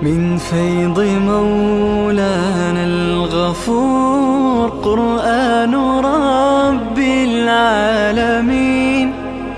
من فيض مولانا الغفور قرآن رب العالمين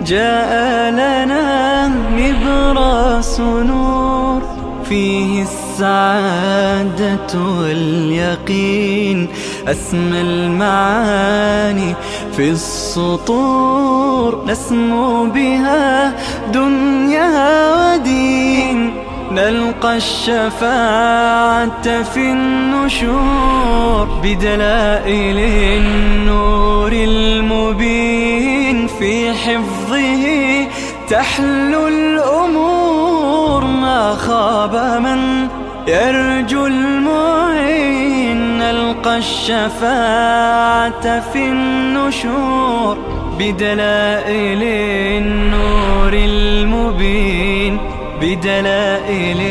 جاء لنا نبراس نور فيه السعادة واليقين أسمى المعاني في السطور نسمو بها دنيا ودين نلقى الشفاعة في النشور بدلائل النور المبين في حفظه تحلو الأمور ما خاب من يرجو المعين نلقى الشفاعة في النشور بدلائل النور المبين بدلائل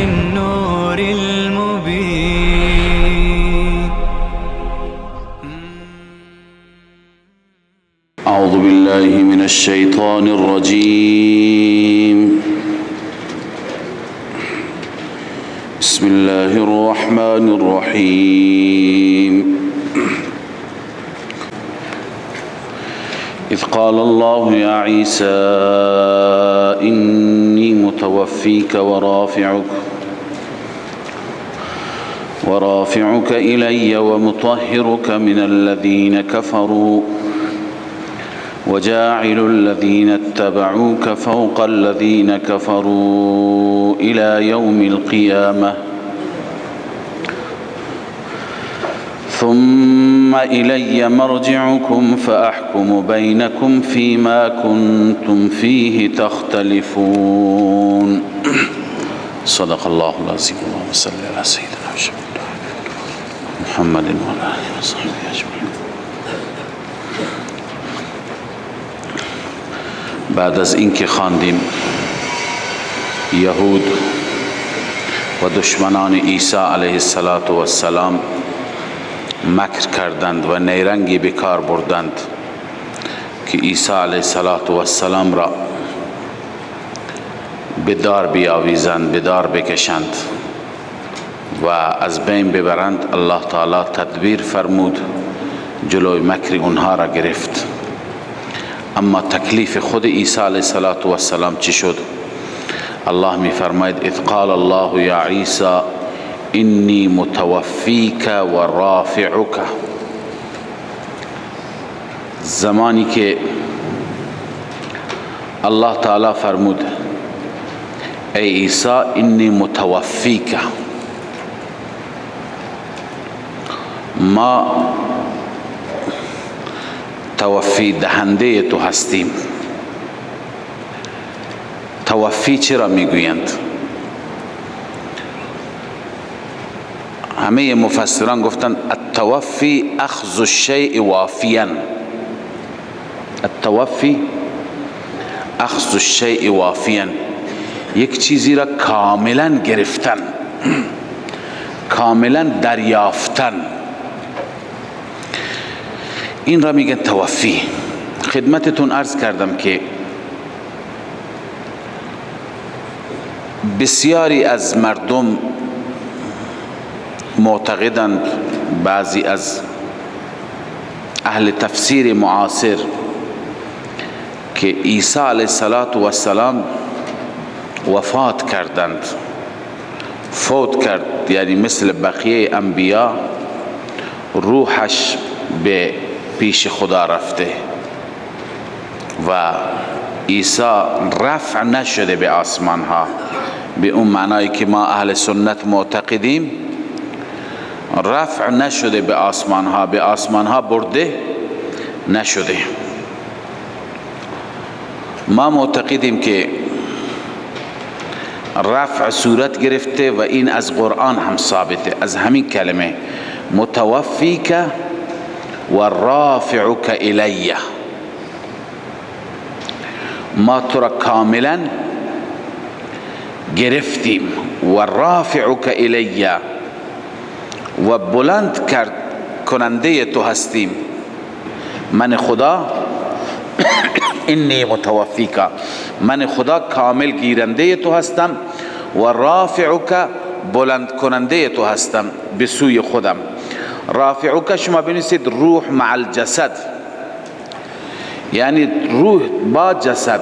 النور المبين. أعوذ بالله من الشيطان الرجيم. بسم الله الرحمن الرحيم. إذ قال الله يا عيسى إني متوفيك ورافعك إلي ومطهرك من الذين كفروا وجاعل الذين اتبعوك فوق الذين كفروا إلى يوم القيامة ثم إلي مرجعكم فأحكم بينكم فيما كنتم فيه تختلفون. صدق الله العظيم. اللهم صل على سيدنا محمد وعلى آله وصحبه أجمعين. بعد از اینکه خواندیم یهود و دشمنان عیسی علیه السلام مکر کردند و نیرنگی به کار بردند که عیسی علیه السلام را به دار بیاویزند، به دار بکشند و از بین ببرند. الله تعالی تدبیر فرمود، جلوی مکر اونها را گرفت. اما تکلیف خود عیسی علیه السلام چی شد؟ الله می فرماید اذ قال الله یا عیسی اینی متوفیک و رافعک. زمانی که الله تعالی فرمود ای عیسی اینی متوفیک، ما توفی دهنده تو هستیم. توفی چرا میگویند؟ همه مفسران گفتند التوفی اخذ الشیء وافیا. التوفی اخذ الشیء وافیا، یک چیزی را کاملا گرفتن، کاملا دریافتن، این را میگن توفی. خدمتتون عرض کردم که بسیاری از مردم معتقدند، بعضی از اهل تفسیر معاصر، که عیسی علیه السلام وفات کردند، فوت کرد، یعنی مثل بقیه انبیا روحش به پیش خدا رفته و عیسی رفع نشده به آسمان ها، به اون معنایی که ما اهل سنت معتقدیم. رفع نشده به آسمان ها، به آسمان ها برده نشده. ما معتقدیم که رفع صورت گرفته و این از قرآن هم ثابته، از همین کلمه متوفیک و رافعک الیه. ما تو را کاملا گرفتیم و رافعک الیه و بلند کرد کننده تو هستیم. من خدا انی متوفیک، من خدا کامل گیرنده تو هستم. و رافعک بلند کننده تو هستم به سوی خودم. رافعک شما بنویسید روح مع الجسد، یعنی روح با جسد،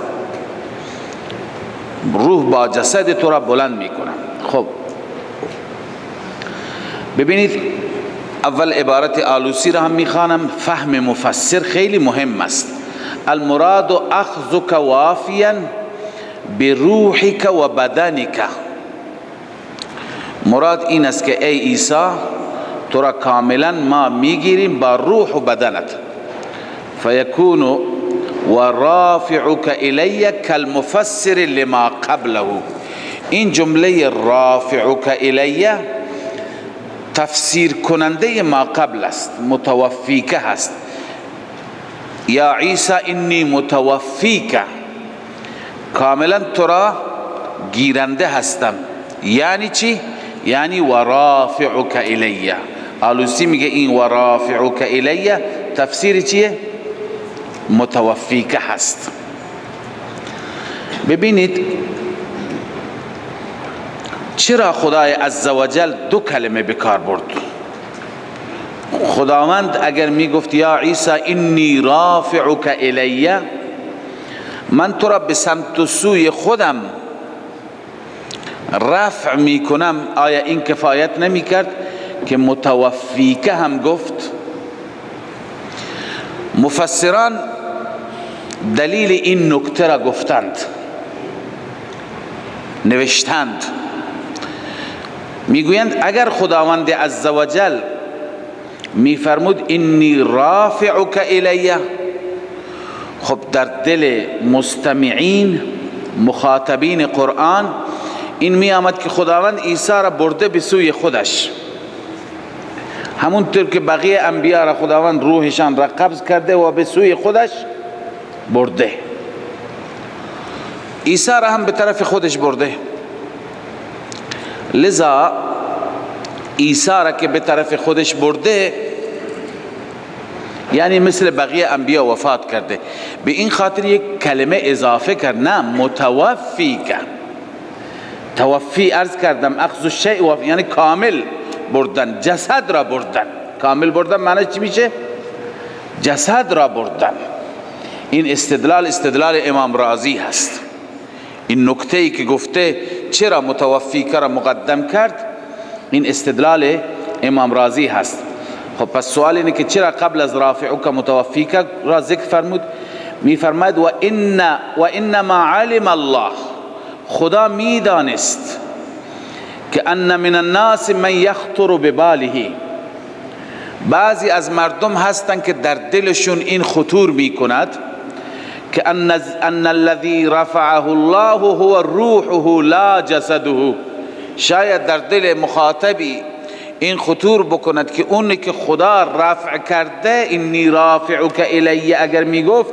روح با جسد تو را بلند میکنم. خب ببینید اول عبارت آلوسی را هم میخوانم، فهم مفسر خیلی مهم است. المراد اخذک وافیا بروحک و بدنک، مراد این است که ای عیسی تو را کاملا ما میگیریم با روح و بدنت. فیکون و رافعک الی کالمفسر لما قبله، این جمله رافعک الی تفسیر کننده ما قبل است، متوفیک هست. یا عیسی انی متوفیک، کاملا تو را گیرنده هستم. یعنی چی؟ یعنی و رافعک الی. آلوسی میگه این و رافعک الی تفسیر چیه؟ متوفیک هست. ببینید چرا خدای عزوجل دو کلمه بکار برد؟ خداوند اگر میگفت یا عیسی انی رافعک الی، من تو را به سمت و سوی خودم رفع میکنم، آیا این کفایت نمیکرد که متوفیک هم گفت؟ مفسران دلیل این نکته را گفتند، نوشتند، میگویند اگر خداوند عزوجل میفرمود انی رافعک الی، خب در دل مستمعین مخاطبین قرآن این می آمد که خداوند عیسی را برده به سوی خودش، همونطور که بقیه انبیا را خداوند روحشان را قبض کرده و به سوی خودش برده، عیسی را هم به طرف خودش برده. لذا عیسی را که به طرف خودش برده یعنی مثل بقیه انبیا وفات کرده، به این خاطر یک کلمه اضافه کرد، نه متوفی کرد. توفی عرض کردم اخذ الشیء، یعنی کامل بردن، جسد را بردن. کامل بردن معنی چی میشه؟ جسد را بردن. این استدلال امام رازی هست. این نکته ای که گفته چرا متوفی را مقدم کرد، این استدلال امام رازی هست. خب پس سوال اینه که چرا قبل از رافعک متوفیک را ذکر فرمود؟ می فرماید و انما علم الله، خدا می دانست که ان من الناس من یخطر بباله، بعضی از مردم هستند که در دلشون این خطور می کند که ان الذي رفعه الله هو روحه لا جسده، شاید در دل مخاطبی این خطور بکند که اونی که خدا رفع کرده انی رافعک الی، اگر می گفت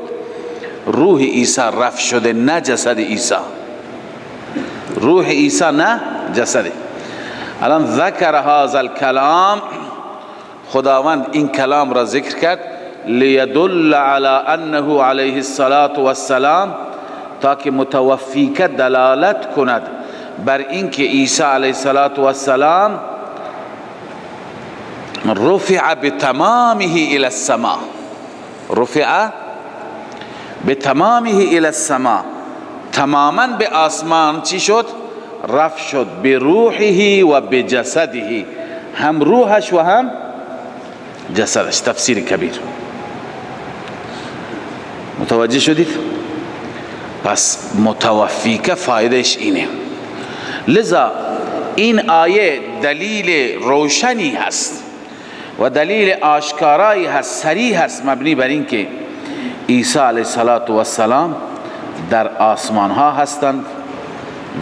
روح عیسی رفع شده نه جسد عیسی، روح عیسی نه جسده. الان ذکر هذا الکلام، خداوند این کلام را ذکر کرد لیدل علی انه علیه الصلاة والسلام، تا که متوفیک دلالت کند بر اینکه عیسی علیه الصلاة والسلام رفع بتمامه الى السماء، رفع بتمامه الى السماء، تماما به آسمان چی شد؟ رفع شد، به روحه و به جسده، هم روحش و هم جسدش. تفسیر کبیر. متوجه شدید؟ پس متوفیک فایدهش اینه. لذا این آیه دلیل روشنی هست و دلیل آشکارایی هست، صریح هست، مبنی بر این که عیسی علیه السلام در آسمان ها هستند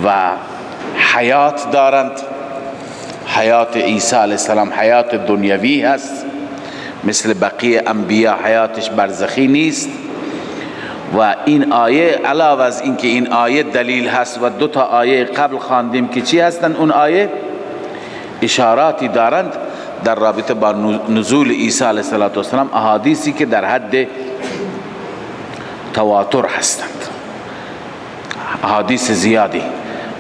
و حیات دارند. حیات عیسی علیه السلام حیات دنیوی هست، مثل بقیه انبیا حیاتش برزخی نیست. و این آیه علاوه از این که این آیه دلیل هست و دو تا آیه قبل خواندیم که چی هستند، اون آیه اشاراتی دارند در رابطه با نزول عیسی علیه السلام، احادیثی که در حد تواتر هستند، احادیث زیادی.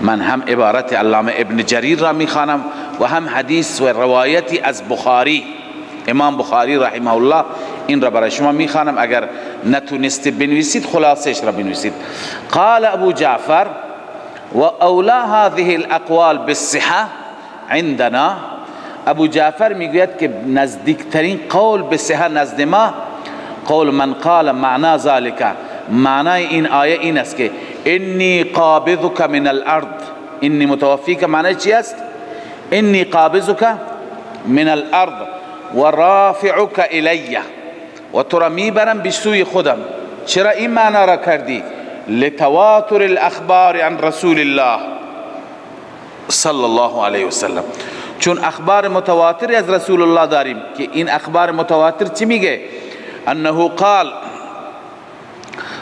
من هم عبارت علامه ابن جریر را میخوانم و هم حدیث و روایتی از بخاری، امام بخاری رحمه الله، این را برای شما میخوانم، اگر نتونستید بنویسید خلاصش را بنویسید. قال ابو جعفر و اولا هذه الاقوال بالصحه عندنا. ابو جعفر میگوید که نزدیکترین قول به صحه نزد ما قول من قال معنا ذلك، معنای این آیه این است که انی قابضک من الارض، انی متوفیک، معنی چی است؟ انی قابضک من الارض و رافعک الی، و تو را میبرم به سوی خودم. چرا این معنی را کردی؟ لتواتر الاخبار عن رسول الله صلی الله علیه وسلم، چون اخبار متواتری از رسول الله داریم که این اخبار متواتر چی میگه؟ انه قال،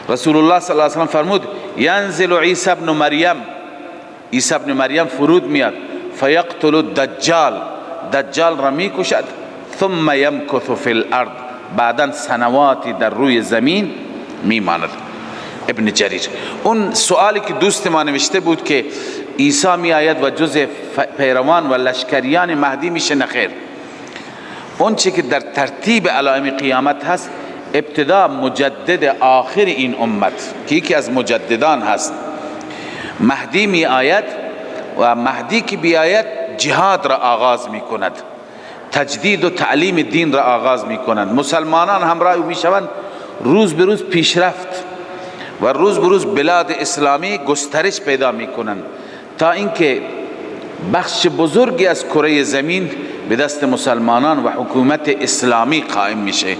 رسول الله صلی الله علیه وسلم فرمود ینزل عیسی ابن مریم، عیسی ابن مریم فرود میاد، فیقتل الدجال، دجال را میکشد، ثم یمکث فی الارض، بعدا سنواتی در روی زمین میماند. ابن جریر اون سوالی که دوست ما نوشته بود که عیسی می آید و جز پیروان و لشکریان مهدی میشه، نخیر. اون چی که در ترتیب علائم قیامت هست، ابتدا مجدد آخر این امت که یکی از مجددان هست مهدی می آید، و مهدی که بیاید جهاد را آغاز می کند، تجدید و تعلیم دین را آغاز می کند، مسلمانان همراه می شوند، روز به روز پیشرفت و روز به روز بلاد اسلامی گسترش پیدا می کنند تا اینکه بخش بزرگی از کره زمین به دست مسلمانان و حکومت اسلامی قائم میشه.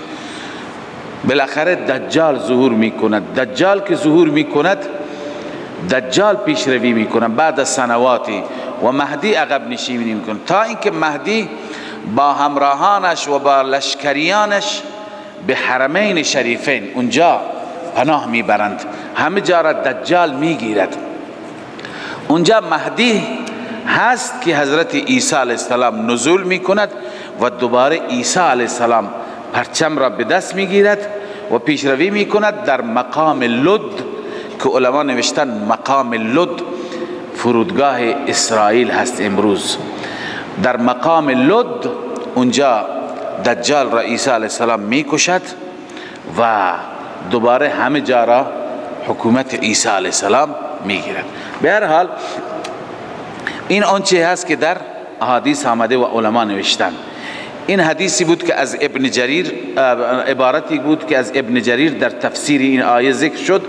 بالاخره دجال ظهور می کند. دجال که ظهور می کند، دجال پیشروی می کند بعد از سنواتی، و مهدی عقب نشینی می کند، تا اینکه مهدی با همراهانش و با لشکریانش به حرمین شریفین اونجا پناه میبرند، همه جا را دجال میگیرد. اونجا مهدی هست که حضرت عیسی علیه السلام نزول میکند و دوباره عیسی علیه السلام پرچم را به دست میگیرد و پیشروی میکند در مقام لد، که علما نوشتن مقام لد فرودگاه اسرائیل هست امروز. در مقام لد اونجا دجال را عیسی علیه السلام میکشد و دوباره همه جا را حکومت عیسی علیه السلام میگیرد. به هر حال این آنچه هست که در احادیث آمده و علما نوشتن. این حدیثی بود که از ابن جریر، عبارتی بود که از ابن جریر در تفسیر این آیه ذکر شد.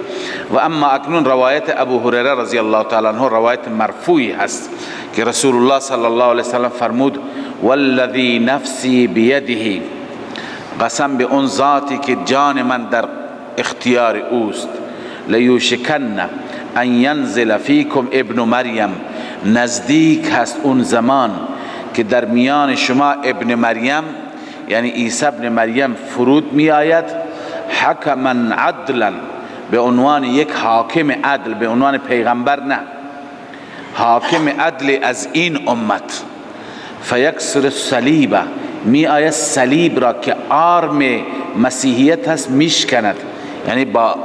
و اما اکنون روایت ابو هریره رضی الله تعالی عنه روایت مرفوعی هست که رسول الله صلی الله علیه وسلم فرمود والذی نفسی بیده، قسم به اون ذاتی که جان من در اختیار اوست، لیوشکن ان ینزل فیکم ابن مریم، نزدیک هست اون زمان که در میان شما ابن مریم یعنی عیسی ابن مریم فرود می آید، حکما عدلا، به عنوان یک حاکم عدل، به عنوان پیغمبر نه، حاکم عدل از این امت، فیکسر الصلیب، می آید صلیب را که آرم مسیحیت هست میشکند، یعنی با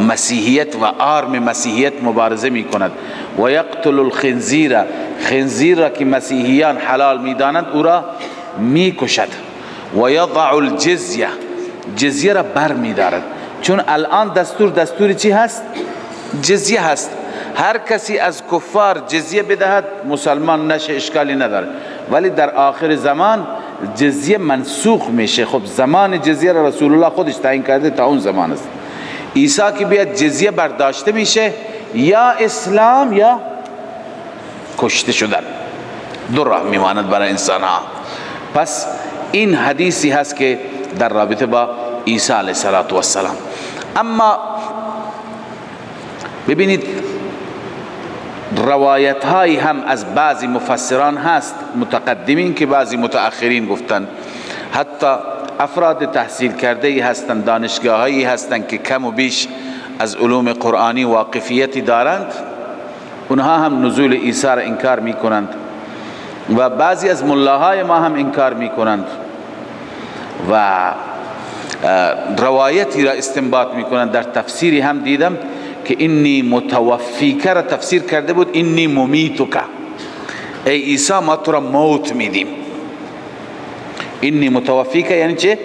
مسیحیت و آرم مسیحیت مبارزه می کند، و یقتل الخنزیر، خنزیر را که مسیحیان حلال می دانند او را می کشد، و یضع الجزیه، جزیه را بر می دارد، چون الان دستوری چی هست؟ جزیه هست. هر کسی از کفار جزیه بدهد مسلمان نشه، اشکالی نداره، ولی در آخر زمان جزیه منسوخ میشه. خب زمان جزیه را رسول الله خودش تعیین کرده تا اون زمان است. عیسی که بیاد جزیه برداشته میشه، یا اسلام یا کشته شدن، دو راه میماند برای انسان ها. پس این حدیثی هست که در رابطه با عیسی علیه السلام. اما ببینید روایت هایی هم از بعضی مفسران هست، متقدمین که بعضی متأخرین گفتن، حتی افراد تحصیل کرده ای هستند، دانشگاهایی هستند که کم و بیش از علوم قرآنی واقفیتی دارند، اونها هم نزول عیسی را انکار می کنند و بعضی از ملاهای ما هم انکار می کنند و روایتی را استنباط می کنند. در تفسیری هم دیدم که اینی متوفیک را تفسیر کرده بود اینی ممیتک، ای عیسی ما تو را موت میدیم. اینی متوفیک یعنی چه؟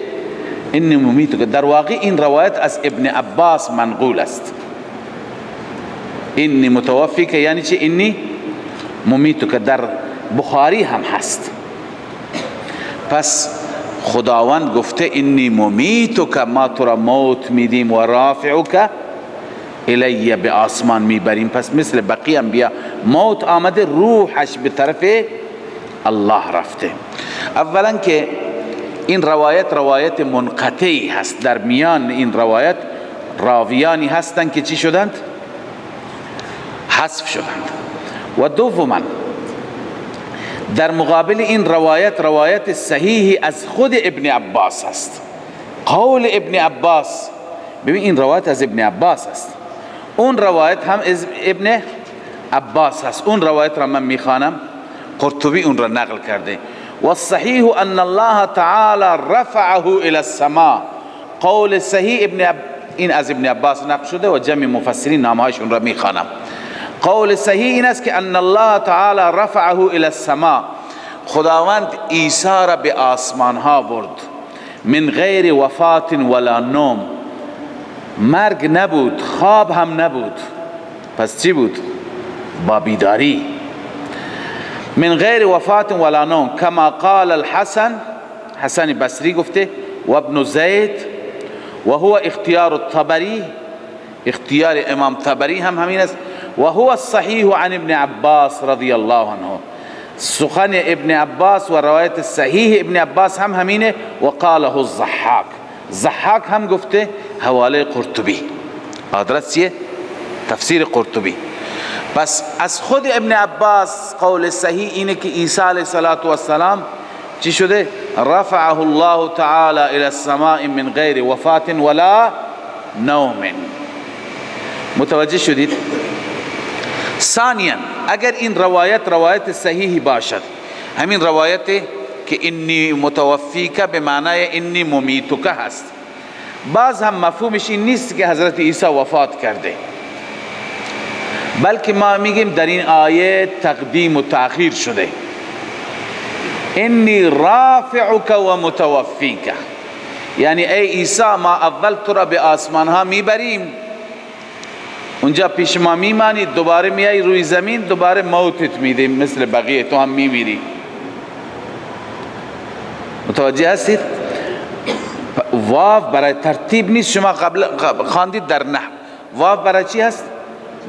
اینی ممیتک. در واقع این روایت از ابن عباس منقول است. اینی متوفیک یعنی چه؟ اینی ممیتک در بخاری هم هست. پس خداوند گفته اینی ممیتک، ما تو را موت میدیم، و رافعک الی، به آسمان میبریم. پس مثل بقیه انبیا موت آمده، روحش به طرف الله رفته. اولا که این روایت منقطعی هست، در میان این روایت راویانی هستند که چی شدند؟ حذف شدند. و دوما در مقابل این روایت صحیحی از خود ابن عباس است. قول ابن عباس، ببین این روایت از ابن عباس است، اون روایت هم از ابن عباس هست. اون روایت را من میخوانم، قرطبی اون را نقل کرده. والصحیح ان الله تعالی رفعه الى السماء. قول صحیح این از ابن عباس نقل شده و جمع مفسرین نامهایشون را میخوانم. قول صحیح این است که ان الله تعالی رفعه الى السماء، خداوند عیسی را به آسمان ها برد، من غیر وفات ولا نوم، مرگ نبود، خواب هم نبود، پس چی بود؟ با بیداری. من غیر وفات ولا نوم، کما قال الحسن، حسن بصری گفته، و ابن زید، و هو اختیار الطبری، اختیار امام طبری هم همین است. و هو الصحیح عن ابن عباس رضی الله عنه، سخن ابن عباس و روایت صحیح ابن عباس هم همینه. و قاله الضحاک، ضحاک هم گفته، حواله قرطبی، آدرس چیه؟ تفسیر قرطبی. پس از خود ابن عباس قول صحیح اینه که عیسی علیه السلام چی شده؟ رفعه الله تعالی الى السماء من غیر وفات ولا نوم. متوجه شدید؟ ثانیا اگر این روایت صحیحی باشد، همین روایت که انی متوفیک به معنای انی ممیتک هست، باز هم مفهومش این نیست که حضرت عیسی وفات کرده، بلکه ما میگیم در این آیه تقدیم و تأخیر شده. انی رافعک و متوفیک، یعنی ای عیسی ما اول تو را به آسمان ها میبریم، اونجا پیش ما میمانی، دوباره میای روی زمین، دوباره موتت میدیم، مثل بقیه تو هم میمیری. متوجه هستید؟ واو برای ترتیب نیست، شما قبل خواندید در نحو، واو برای چی هست؟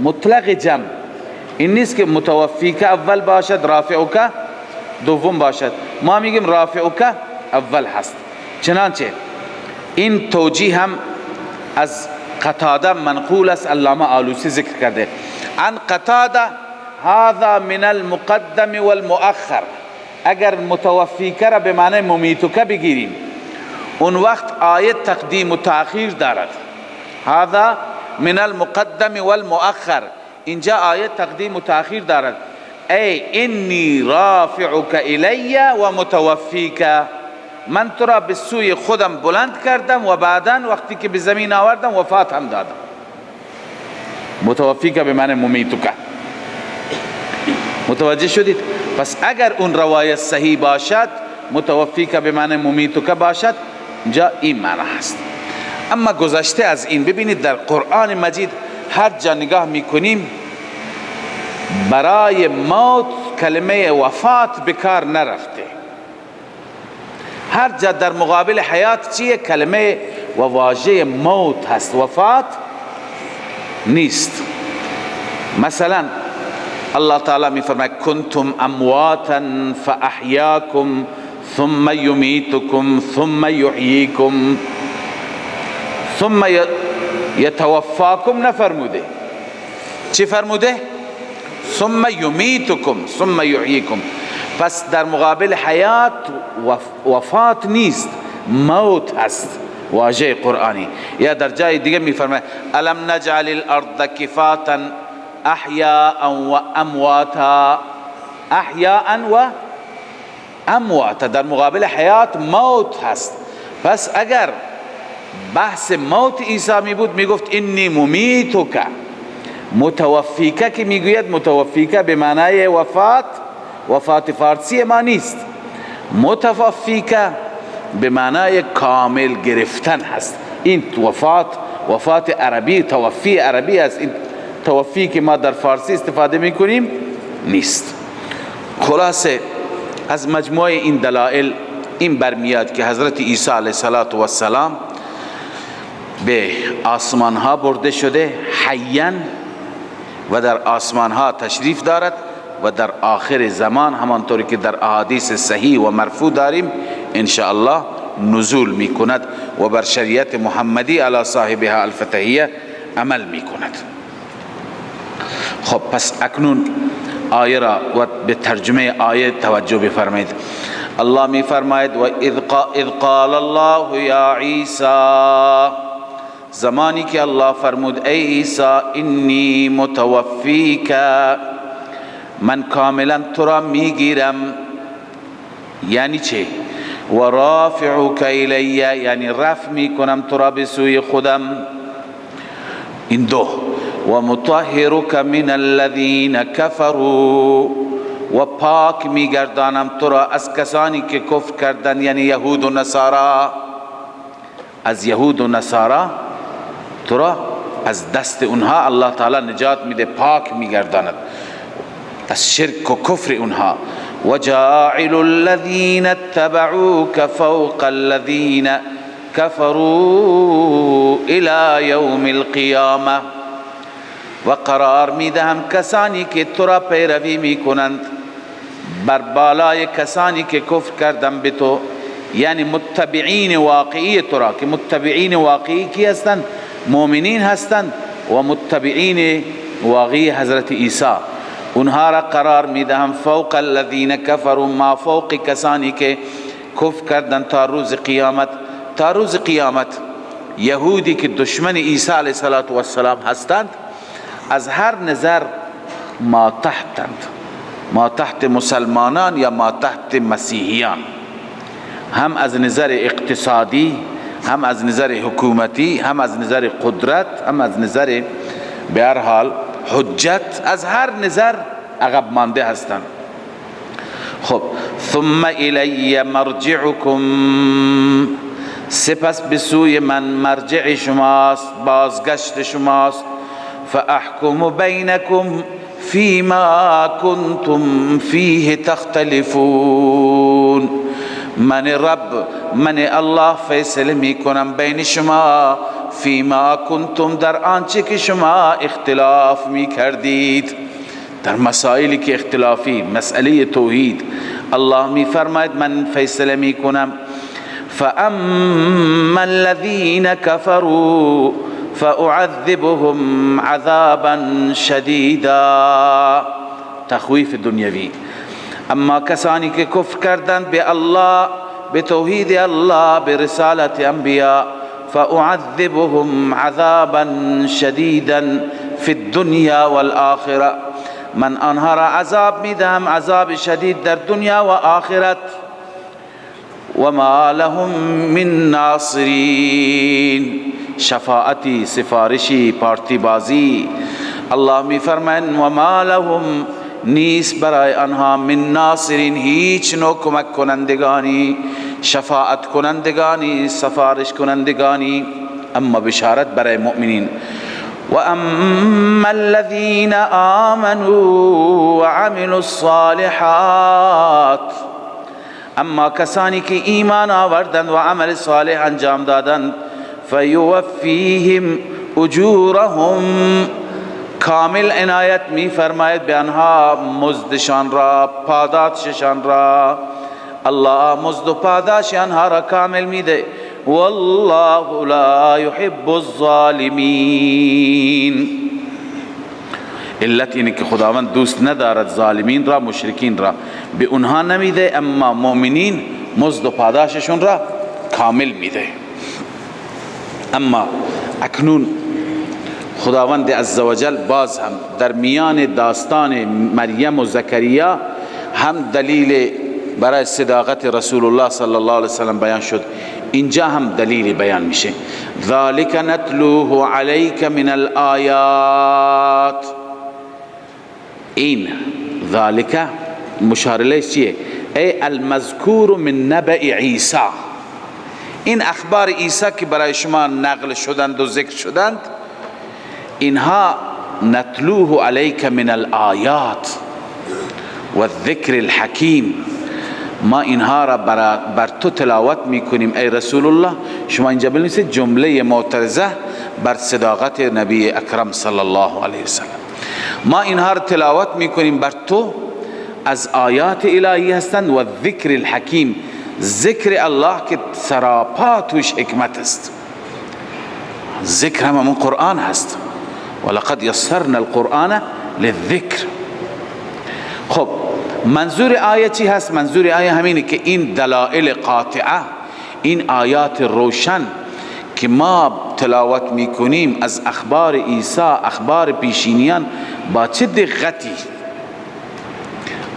مطلق جمع. این نیست که متوفیک اول باشد، رافعک دوم باشد. ما میگیم رافعک اول هست. چنانچه این توجیه هم از قتاده منقول است، علامه آلوسی ذکر کرده. عن قتاده هذا من المقدم والمؤخر، اگر متوفیک را به معنی ممیتک بگیریم، اون وقت آیت تقدیم و تأخیر دارد. هذا من المقدم والمؤخر، اینجا آیت تقدیم و تأخیر دارد. ای انی رافعک الی و متوفیک، من تو را به سوی خودم بلند کردم و بعداً وقتی که به زمین آوردم وفات هم دادم. متوفیک به معنی ممیتک. متوجه شدید؟ پس اگر اون روایت صحیح باشد، متوفیک به معنی ممیتک باشد، اینجا این معنی هست. اما گذشته از این ببینید در قرآن مجید هر جا نگاه میکنیم برای موت کلمه وفات بکار نرفته. هر جا در مقابل حیات چیه؟ کلمه و واژه موت هست، وفات نیست. مثلا الله تعالی می فرماید کنتم امواتا فاحیاکم ثم یمیتکم ثم یحییکم ثم یتوفاکم، نفرموده. چی فرموده؟ ثم یمیتکم ثم یحییکم. پس در مقابل حیات وفات نیست، موت هست واژه قرآنی. یا در جای دیگه می فرماید الم نجعل الارض کفاتا احیاء و امواتا، احیاء و امواتا، در مقابل حیات موت هست. پس اگر بحث موت عیسی می بود می گفت انی ممیتک، متوفیکه که میگوید متوفیکه به معنای وفات فارسی ما نیست. متوفیکه به معنای کامل گرفتن هست. این وفات عربی، توفی عربی است. این توفی که ما در فارسی استفاده میکنیم نیست. خلاصه از مجموعه این دلائل این برمیاد که حضرت عیسی علیه السلام به آسمان ها برده شده حیاً و در آسمان ها تشریف دارد و در آخر زمان همانطوری که در احادیث صحیح و مرفوع داریم انشاءالله نزول می کند و بر شریعت محمدی علی صاحبها الفتحیه عمل می کند. خب پس اکنون آیه را و به ترجمه آیه توجه بفرمایید. الله می فرماید و اذ قال الله یا عیسی، زمانی که الله فرمود ای عیسی انی متوفیک، من کاملا تو را میگیرم. یعنی چه؟ و رافعک الی، یعنی رفع میکنم تو را به سوی خودم. این دو. و مطهرک من الذین کفروا، و پاک میگردانم تو را از کسانی که کفر کردن، یعنی یهود و نصارا. از یهود و نصارا تو را از دست اونها الله تعالی نجات میده، پاک میگرداند از شرک و کفر اونها. و جاعل الذین اتبعوک فوق الذین کفروا الى یوم القیامه، و قرار میدهم کسانی که تو را پیروی میکنند بر بالای کسانی که کفر کردن به تو، یعنی متبعین واقعی تو را، که متبعین واقعی کی هستند؟ مؤمنین هستند و متبعین واقعی حضرت عیسی. اونها را قرار میدهم فوق الذین کفروا، ما فوق کسانی که کفر کردن تا روز قیامت. تا روز قیامت یهودی که دشمن عیسی علیه السلام هستند از هر نظر ما تحتند، ما تحت مسلمانان یا ما تحت مسیحیان، هم از نظر اقتصادی، هم از نظر حکومتی، هم از نظر قدرت، هم از نظر به هر حال حجت، از هر نظر عقب مانده هستند. خب ثم الی مرجعکم، سپس به سوی من مرجع شماست، بازگشت شماست. فاحکم بینکم فیما کنتم فیه تختلفون، من رب، من الله فیصله می کنم بین شما فیما کنتم، در آنچه که شما اختلاف می کردید، در مسائلی که اختلافی، مسئله توحید. الله می فرماید من فیصله می کنم. فاما الذین کفروا فاعذبهم عذابا شدیدا، تخویف دنیوی. اما کسانی که کفر کردند به الله، به توحید الله، به رسالت انبیاء، فاعذبهم عذابا شدیدا فی الدنیا والآخرة، من آنها را عذاب میدهم، عذاب شدید در دنیا و آخرت. و ما لهم من ناصرین، شفاعتی، سفارشی، پارتی بازی. الله می فرماید و ما لهم، نیست برای آنها من ناصرین، هیچ نوع کمک کنندگانی، شفاعت کنندگانی، سفارش کنندگانی. اما بشارت برای مؤمنین. و اما الذین آمنوا و عملوا الصالحات، اما کسانی که ایمان آوردند و عمل صالح انجام دادند، فیوفیهم اجورهم، کامل عنایت می فرماید به آنها مزدشان را، پاداششان را. الله مزد و پاداش آنها را کامل میده. والله لا يحب الظالمین، علت اینه که خداوند دوست ندارد ظالمین را، مشرکین را، به اونها نمیده، اما مؤمنین مزد و پاداششون را کامل میده. اما اکنون خداوند عزوجل باز هم در میان داستان مریم و زکریا هم دلیل برای صداقت رسول الله صلی الله علیه وسلم بیان شد، اینجا هم دلیلی بیان میشه. ذالک نتلوه علیک من الآیات. این ذالک مشار الیه چیه؟ ای المذکور من نبأ عیسی. این اخبار عیسی که برای شما نقل شدند و ذکر شدند، اینها نتلوه علیک من الآیات و الذکر الحکیم، ما اینها را بر تو تلاوت میکنیم ای رسول الله. شما اینجا بنویسید جمله معترضه بر صداقت نبی اکرم صلی الله علیه وسلم. ما اینها را تلاوت میکنیم بر تو از آیات الهی هستند و ذکر الحکیم، ذکر الله که سراپا توش حکمت است. ذکر همون قرآن هست، ولقد یسرنا القرآن للذکر. خب منظور آیه چی هست؟ منظور آیه همینه که این دلائل قاطعه، این آیات روشن که ما تلاوت میکنیم از اخبار عیسی، اخبار پیشینیان، با چه دقتی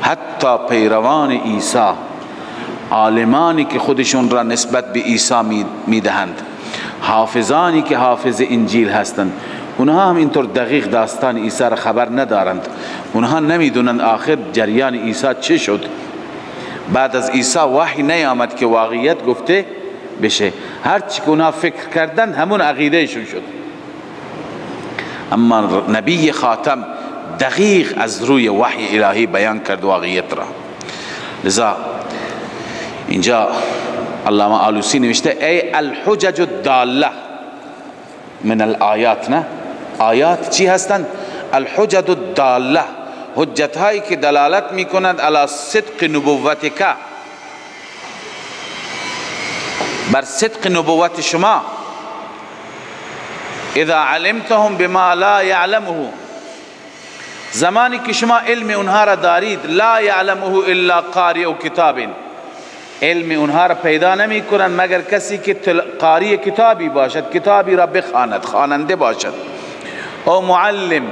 حتی پیروان عیسی، عالمانی که خودشون را نسبت به عیسی میدهند، حافظانی که حافظ انجیل هستند، اونها هم اینطور دقیق داستان عیسی را خبر ندارند. اونها نمیدونند آخر جریان عیسی چه شد. بعد از عیسی وحی نیامد که واقعیت گفته بشه، هرچی که اونها فکر کردن همون عقیده شون شد. اما نبی خاتم دقیق از روی وحی الهی بیان کرد واقعیت را. لذا اینجا علامه آلوسی نوشته ای الحجج الداله من الآیات. نه، آیات چی هستند؟ الحجج الداله، حجت هایی که دلالت میکنند علی صدق نبوتک، بر صدق نبوت شما. اذا علمتهم بما لا یعلمه، زمانی که شما علم اونها را دارید، لا یعلمه الا قارئ کتاب، علم اونها را پیدا نمی کنند مگر کسی که قاری کتابی باشد، کتابی را بخواند، خواننده باشد، او معلم،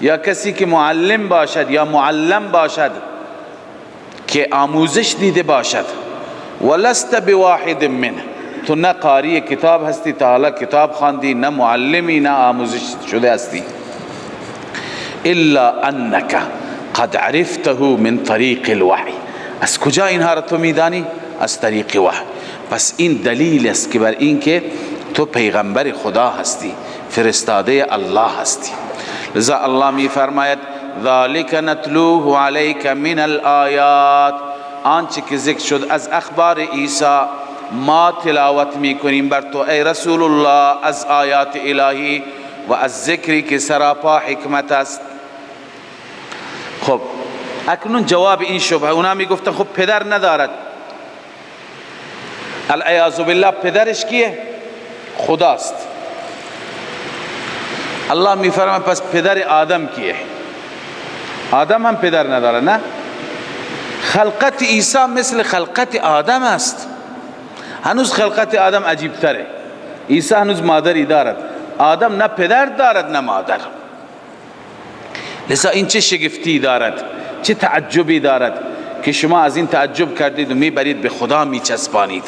یا کسی که معلم باشد یا معلم باشد که آموزش دیده باشد. ولست بواحد منه، تو نه قاری کتاب هستی تا حالا کتاب خواندی، نه معلمی، نه آموزش شده هستی. الا انک قد عرفته من طریق الوحی، از کجا اینها را تو میدانی؟ از طریق وحی. پس این دلیل است که بر این که تو پیغمبر خدا هستی، فرستاده الله هستی. لذا الله می فرماید ذالک نتلوه علیک من الآیات، آنچه که ذکر شد از اخبار عیسی ما تلاوت می کنیم بر تو ای رسول الله، از آیات الهی و از ذکری که سراپا حکمت است. خب اکنون جواب این شبهه، اونا می گفتن خب پدر ندارد، العیاذ بالله پدرش کیه؟ خداست. الله می فرماید پس پدر آدم کیه؟ آدم هم پدر نداره. نه، خلقت عیسی مثل خلقت آدم است. هنوز خلقت آدم عجیب تره. عیسی هنوز مادری دارد، آدم نه پدر دارد نه مادر. لذا این چه شگفتی دارد، چه تعجبی دارد که شما از این تعجب کردید و میبرید به خدا میچسبانید.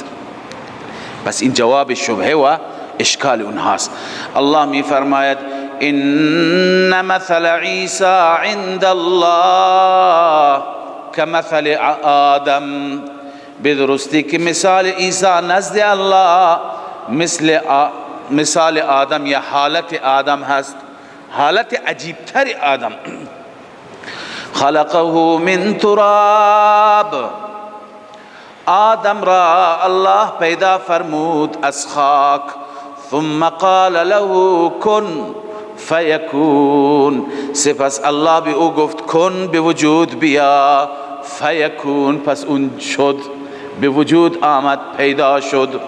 پس این جواب شبهه و اشکال اونهاست. الله میفرماید ان مثل عیسی عند الله کمثل آدم، بدرستی که مثال عیسی نزد الله مثال آدم یا حالت آدم هست، حالت عجیبتر آدم. خلقه من تراب، آدم را الله پیدا فرمود از خاک، ثم قال له کن فیکون، سپس الله به او گفت کن، به وجود بیا، فیکون، پس اون شد، به وجود آمد، پیدا شد.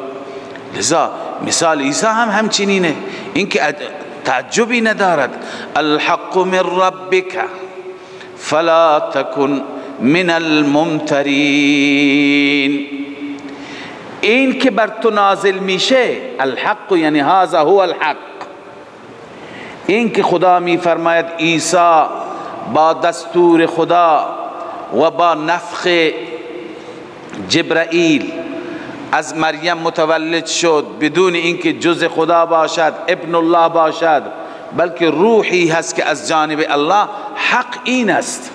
لذا مثال عیسی هم همچنینه، این که تعجبی ندارد. الحق من ربک فلا تکن من الممترین، این که بر تو نازل میشه، الحق یعنی هذا هو الحق، این که خدا میفرماید عیسی با دستور خدا و با نفخ جبرائیل از مریم متولد شد بدون اینکه جز خدا باشد، ابن الله باشد، بلکه روحی هست که از جانب الله. حق این است،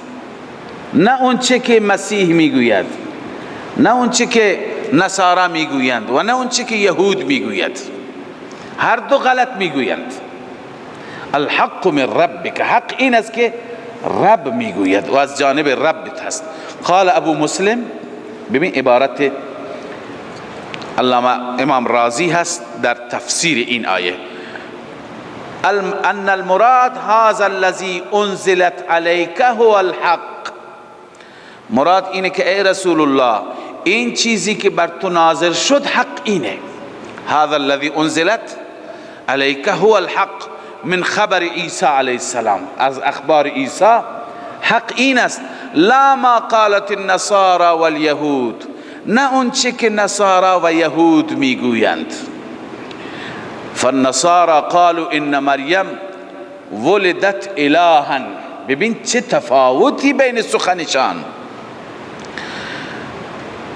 نه اون چه که مسیح میگوید، نه اون چه که نصارا میگویند و نه اون چه که یهود میگوید. هر دو غلط میگویند. الحق من ربک، حق این است که رب میگوید و از جانب ربت هست. قال ابو مسلم، ببین عبارت علامه امام رازی هست در تفسیر این آیه، ان المراد هذا الذي انزلت عليك هو الحق. مراد اینه که ای رسول الله این چیزی که بر تو نازل شد حق اینه. هذا الذي انزلت عليك هو الحق من خبر عیسی علیه السلام، از اخبار عیسی حق این است. لا ما قالت النصارى واليهود، نه اون چه که نصارا و یهود میگویند. فالنصارى قالوا ان مریم ولدت الها. ببین چه تفاوتی بین سخنشان.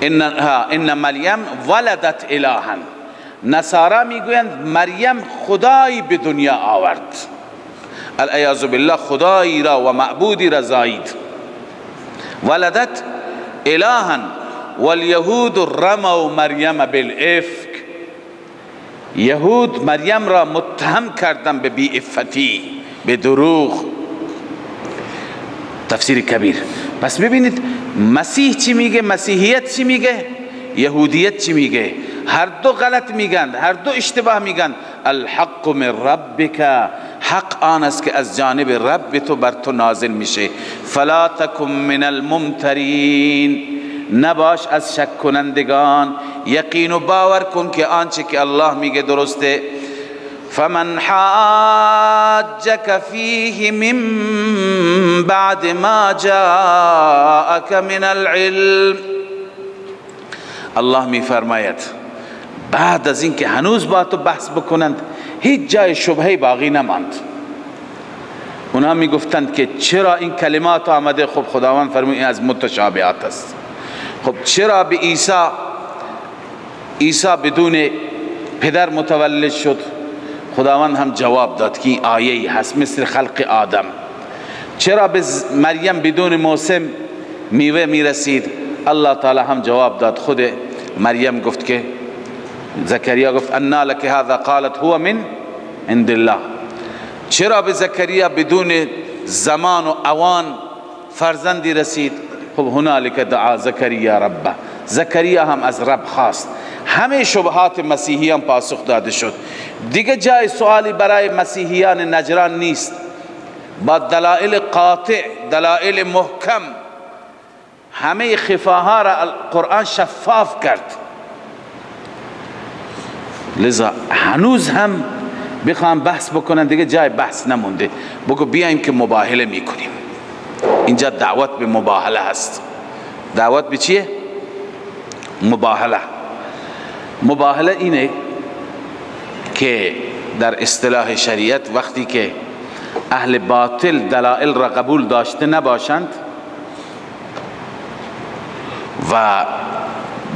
ان مریم ولدت الها، نصارا میگویند مریم خدایی به دنیا آورد، العیاذ بالله، خدایی را و معبودی را زایید. ولدت الها والیهود رموا مریم بالافک، یهود مریم را متهم کردن به بی‌عفتی، به دروغ. تفسیر کبیر. پس ببینید مسیح چی میگه، مسیحیت چی میگه، یهودیت چی میگه. هر دو غلط میگن، هر دو اشتباه میگن. الحق من ربک، حق آن است که از جانب رب تو بر تو نازل میشه. فلا تکن من الممترین، نباش از شک کنندگان، یقین و باور کن که آنچه که الله میگه درسته. فمن حاجك فيه من بعد ما جاءك من العلم، الله میفرماید بعد از اینکه هنوز با تو بحث بکنند هیچ جای شبهه باقی نماند. اونا میگفتند که چرا این کلمات آمده؟ خب خداوند فرمود این از متشابهات است. خب چرا به عیسی بدون پدر متولد شد؟ خداوند هم جواب داد که این آیه‌ای هست مثل خلق آدم. چرا به مریم بدون موسم میوه میرسید؟ الله تعالی هم جواب داد. خود مریم گفت که زکریا گفت انا لك هذا، قالت هو من عند الله. چرا به زکریا بدون زمان و اوان فرزندی رسید؟ خب هنالک دعا زکریا ربه، زکریا هم از رب خواست. همه شبهات مسیحیان پاسخ داده شد. دیگه جای سوالی برای مسیحیان نجران نیست. با دلائل قاطع، دلائل محکم، همه خفاها را قرآن شفاف کرد. لذا هنوز هم بخوام بحث بکنن دیگه جای بحث نمونده. بگو بیایم که مباهله میکنیم. اینجا دعوت به مباهله هست. دعوت به چیه؟ مباهله. مباهله اینه که در اصطلاح شریعت وقتی که اهل باطل دلائل را قبول داشته نباشند و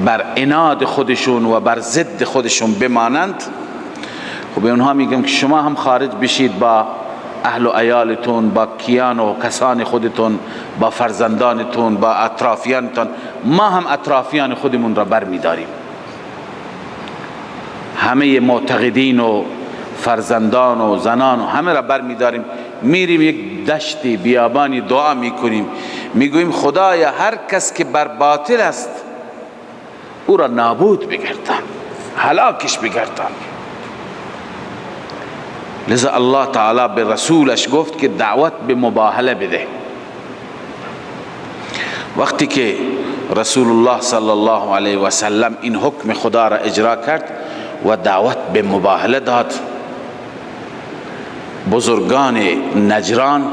بر عناد خودشون و بر ضد خودشون بمانند، خب اونها میگم که شما هم خارج بشید با اهل و عیالتون، با کیان و کسان خودتون، با فرزندانتون، با اطرافیانتون. ما هم اطرافیان خودمون را بر میداریم. همه معتقدین و فرزندان و زنان و همه را بر میداریم. میریم یک دشتی بیابانی دعا میکنیم، میگوییم خدایا هر کس که بر باطل است او را نابود بگردان، هلاکش بگردان. لذا الله تعالی به رسولش گفت که دعوت به مباهله بده. وقتی که رسول الله صلی الله علیه و سلم این حکم خدا را اجرا کرد و دعوت به مباهله داد، بزرگان نجران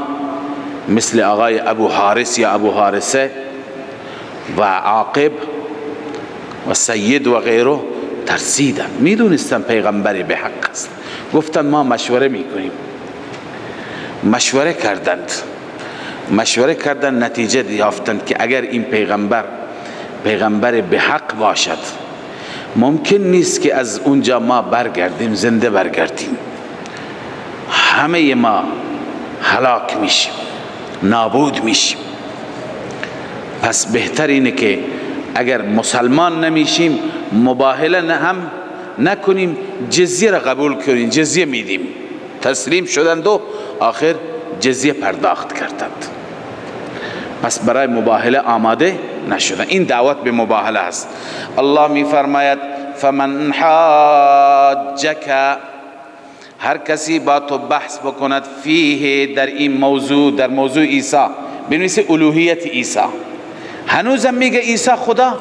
مثل آقای ابو حارث یا ابو حارثه و عاقب و سید و غیره ترسیدن، میدونستن پیغمبری به حق است. گفتن ما مشوره میکنیم. مشوره کردند، نتیجه یافتند که اگر این پیغمبر پیغمبر به حق باشد، ممکن نیست که از اونجا ما برگردیم زنده برگردیم. همه ما هلاک میشیم، نابود میشیم. پس بهتر اینه که اگر مسلمان نمیشیم مباهله هم نکنیم، جزیه را قبول کنیم. جزیه میدیم، تسلیم شدند و آخر جزیه پرداخت کردند. پس برای مباهله آماده نشدن. این دعوت به مباهله است. الله می فرماید فمن حاجک، هر کسی با تو بحث بکند فیه، در این موضوع، در موضوع عیسی، بنویسه الوهیت عیسی. هنوزم میگه عیسی خدا،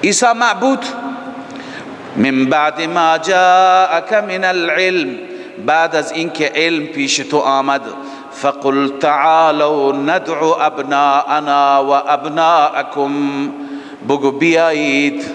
عیسی معبود. من بعد ما جاءک من العلم، بعد از اینکه علم پیش تو آمد، فقل تعالوا ندعو ابناءنا و ابناءکم، بگو بیایید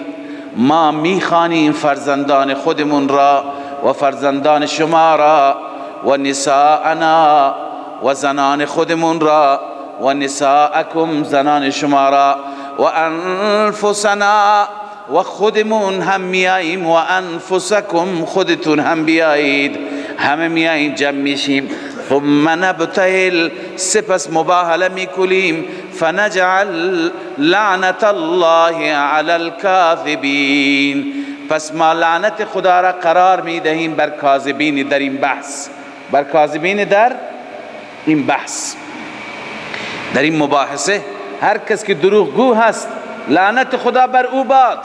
ما میخوانیم فرزندان خودمون را و فرزندان شما را، و نساءنا، و زنان خودمون را، و نساءکم، زنان شما را، و انفسنا، و خودمون هم میاییم، و انفسکم، خودتون هم بیایید، همه میاییم جمع میشیم. ثم نبتهل، سپس مباهله میکنیم، فنجعل لعنت الله علی الکاذبین، پس ما لعنت خدا را قرار میدهیم بر کاذبین در این بحث، بر کاذبین در این بحث، در این مباحثه. هر کس که دروغگو هست لعنت خدا بر او باد.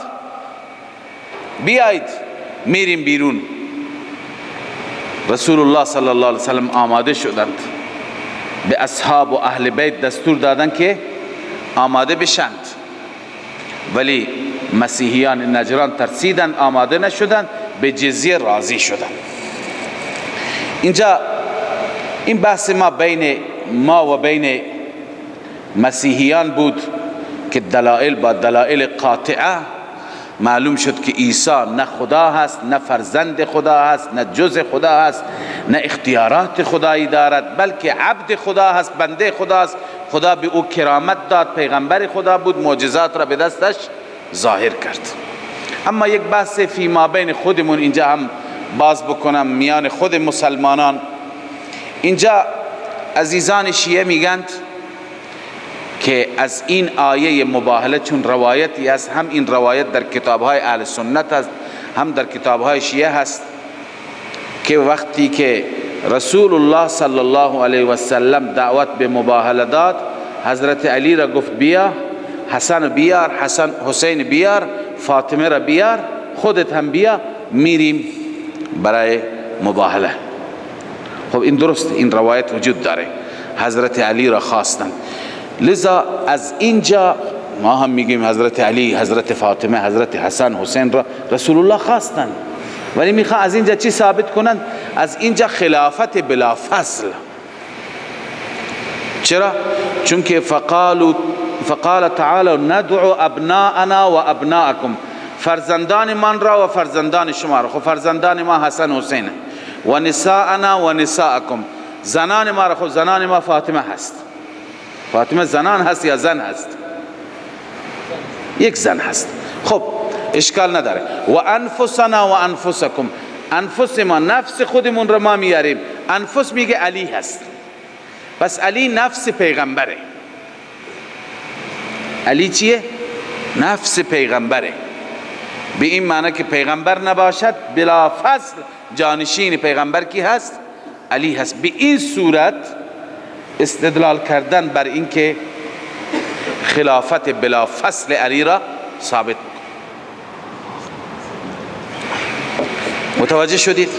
بیایید میریم بیرون. رسول الله صلی الله علیه وسلم آماده شدند، به اصحاب و اهل بیت دستور دادن که آماده بشند، ولی مسیحیان نجران ترسیدند، آماده نشدند، به جزیه راضی شدند. اینجا این بحث ما بین ما و بین مسیحیان بود که دلائل با دلائل قاطعه معلوم شد که عیسی نه خدا هست، نه فرزند خدا هست، نه جز خدا هست، نه اختیارات خدایی دارد، بلکه عبد خدا هست، بنده خدا هست. خدا به او کرامت داد، پیغمبر خدا بود، معجزات را به دستش ظاهر کرد. اما یک بحث فی ما بین خودمون اینجا هم باز بکنم، میان خود مسلمانان. اینجا عزیزان شیعه میگند که از این آیه مباهله چون روایتی است، هم این روایت در کتابهای اهل سنت است، هم در کتابهای شیعه هست، که وقتی که رسول الله صلی الله علیه و سلم دعوت به مباهله داد، حضرت علی را گفت بیا، حسن بیار، حسین بیار، فاطمه را بیار، خودت هم بیا، میریم برای مباهله. خب این درست، این روایت وجود داره، حضرت علی را خواستند. لذا از اینجا ما هم میگیم حضرت علی، حضرت فاطمه، حضرت حسن، حسین را رسول الله خواستند، ولی میخوان از اینجا چی ثابت کنند؟ از اینجا خلافت بلا فصل. چرا؟ چون که فقال تعالی ندعو ابناءنا و ابناءکم، فرزندان من را و فرزندان شما را. خب فرزندان ما حسن حسین، و نساءنا و نساءکم، زنان ما را. خب زنان ما فاطمه هست. فاطمه زنان هست یا زن هست؟ یک زن هست. خب اشکال نداره. و انفسنا و انفسکم، انفس ما، نفس خودمون را ما میاریم. انفس میگه علی هست، پس علی نفس پیغمبره. علی چیه؟ نفس پیغمبره. به این معنی که پیغمبر نباشد بلا فصل جانشین پیغمبر کی هست؟ علی هست. به این صورت استدلال کردن بر این که خلافت بلا فصل علی را ثابت. متوجه شدید؟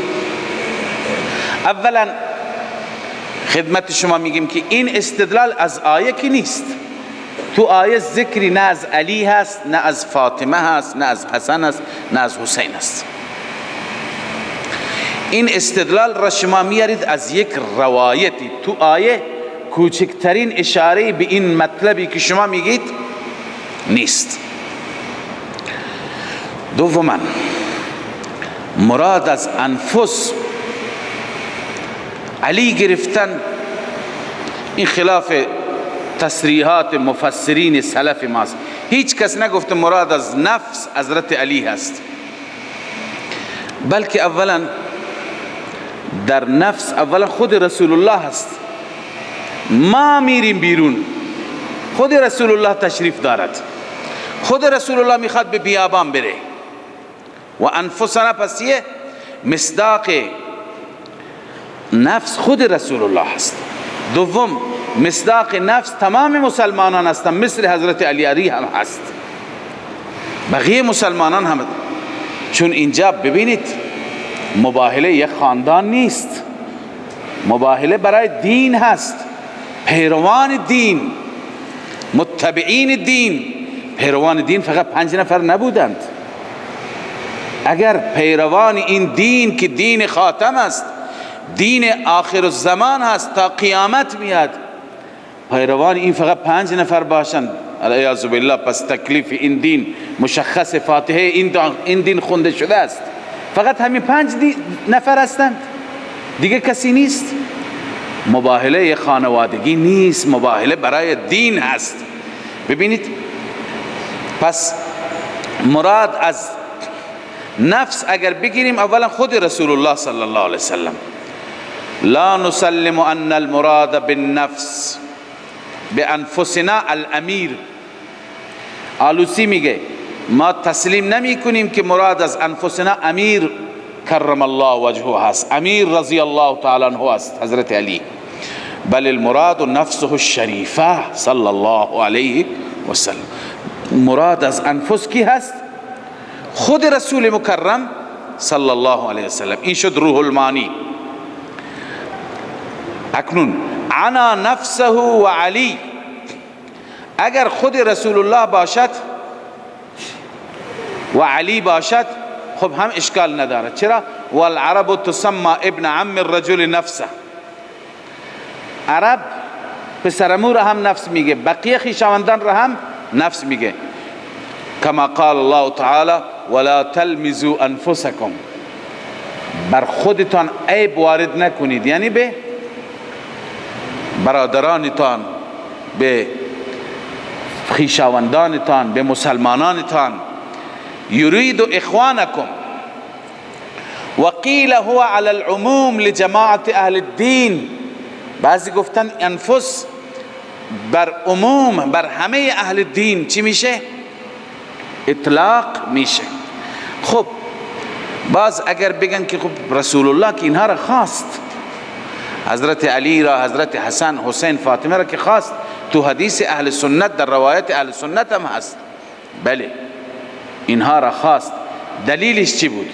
اولا خدمت شما میگیم که این استدلال از آیه کی نیست. تو آیه ذکری نه از علی هست، نه از فاطمه هست، نه از حسن هست، نه از حسین هست. این استدلال را شما میارید از یک روایتی. تو آیه کوچکترین اشاره به این مطلبی که شما میگید نیست. دوما مراد از انفس علی گرفتن، این خلاف تصریحات مفسرین سلف ماست. هیچ کس نگفته مراد از نفس حضرت علی هست، بلکه اولا در نفس اولا خود رسول الله هست. ما میریم بیرون، خود رسول الله تشریف دارد، خود رسول الله میخواد به بیابان بره و انفسنا، پس یه مصداق نفس خود رسول الله هست. دوم مصداق نفس تمام مسلمانان هستند، مثل حضرت علی هم هست، بقیه مسلمانان هم. چون اینجا ببینید مباهله یک خاندان نیست، مباهله برای دین هست، پیروان دین، متبعین دین. پیروان دین فقط 5 نفر نبودند. اگر پیروان این دین که دین خاتم است، دین آخر الزمان هست تا قیامت میاد، پیروان این فقط 5 نفر باشند، العیاذ بالله، پس تکلیف این دین مشخص، فاتحه این دین خونده شده است. فقط همین 5 نفر هستند، دیگه کسی نیست. مباهله خانوادگی نیست، مباهله برای دین هست. ببینید پس مراد از نفس اگر بگیریم، اولا خود رسول الله صلی الله علیه وسلم، لا نسلم ان المراد بالنفس بانفسنا الامیر. آلوسی میگه ما تسلیم نمی کنیم که مراد از انفسنا امیر کرم الله وجهه هست، امیر رضی الله تعالی عنه است، حضرت علی، بل المراد نفسه الشریفه صلی الله علیه و سلم. مراد از انفس کی هست؟ خود رسول مکرم صلی الله علیه و سلم. این شد روح المانی. اکنون عنا نفسه و علی، اگر خود رسول الله باشد و علی باشد خب هم اشکال ندارد. چرا؟ والعرب تسمى ابن عم الرجل نفسه. عرب پسرمو را هم نفس میگه، بقیه خویشاوندان را هم نفس میگه. کما قال الله تعالی ولا تلمزوا انفسکم، بر خودتان عیب وارد نکنید، یعنی به برادرانتان، به خویشاوندانتان، به مسلمانانتان. یرید اخوانکم وقیل هو علی العموم لجماعت اهل الدین. بعضی گفتن انفس بر عموم، بر همه اهل دین چی میشه؟ اطلاق میشه. خب باز اگر بگن که خب رسول الله که اینها را خواست، حضرت علی را، حضرت حسن، حسین، فاطمه را که خواست، تو حدیث اهل سنت، در روایت اهل سنت هم هست، بله اینها را خواست. دلیلش چی بود؟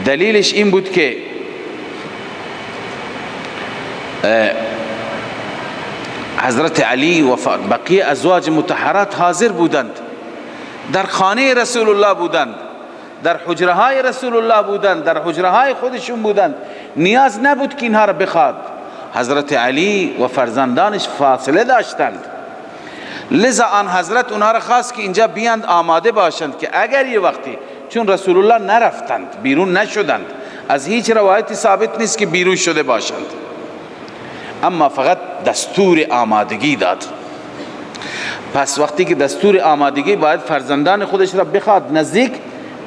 دلیلش این بود که حضرت علی و بقیه ازواج مطهرات حاضر بودند، در خانه رسول الله بودند، در حجره های رسول الله بودند، در حجره های خودشون بودند، نیاز نبود که اینها را بخواد. حضرت علی و فرزندانش فاصله داشتند، لذا آن حضرت اونها را خواست که اینجا بیاند، آماده باشند که اگر یه وقتی، چون رسول الله نرفتند، بیرون نشدند، از هیچ روایتی ثابت نیست که بیرون شده باشند، اما فقط دستور آمادگی داد. پس وقتی که دستور آمادگی، باید فرزندان خودش را بخواد نزدیک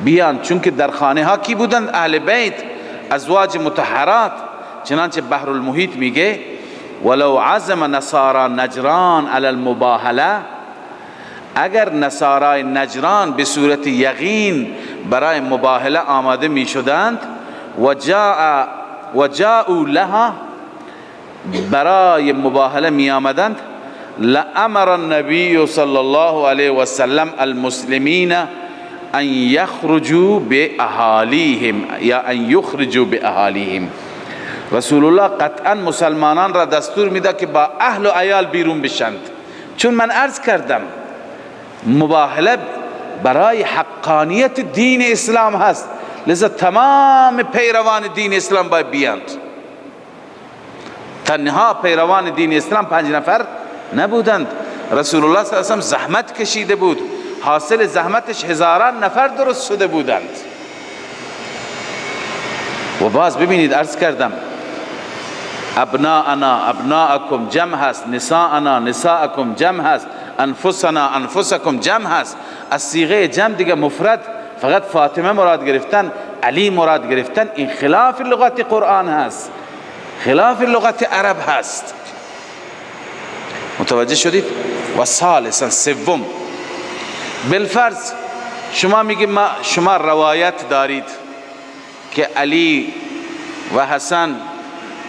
بیان، چون که در خانه ها کی بودند؟ اهل بیت، ازواج مطهرات. چنانچه بحر المحیط میگه ولو عزم نصارى نجران علی المباهله، اگر نصارای نجران به صورت یقین برای مباهله آماده می شدند و جاءوا لها، برای مباهله می آمدند، لامر النبی صلی الله علیه و سلم المسلمین ان یخرجوا باهالیهم یا ان یخرجوا باهالیهم. رسول الله قطعا مسلمانان را دستور میده که با اهل و عیال بیرون بشند، چون من عرض کردم مباهله برای حقانیت دین اسلام هست، لذا تمام پیروان دین اسلام باید بیاند. تنها پیروان دین اسلام 5 نفر نبودند. رسول الله صلی الله علیه و سلم زحمت کشیده بود، حاصل زحمتش هزاران نفر درست شده بودند. و باز ببینید عرض کردم ابناءنا ابناءکم جمع هست، نساءنا نساءکم جمع هست، انفسنا انفسکم جمع هست، از صیغه جمع دیگه مفرد فقط فاطمه مراد گرفتن، علی مراد گرفتن، این خلاف لغت قرآن هست، خلاف لغت عرب هست. متوجه شدید؟ و ثالثا سوم، بالفرض شما میگید شما روایت دارید که علی و حسن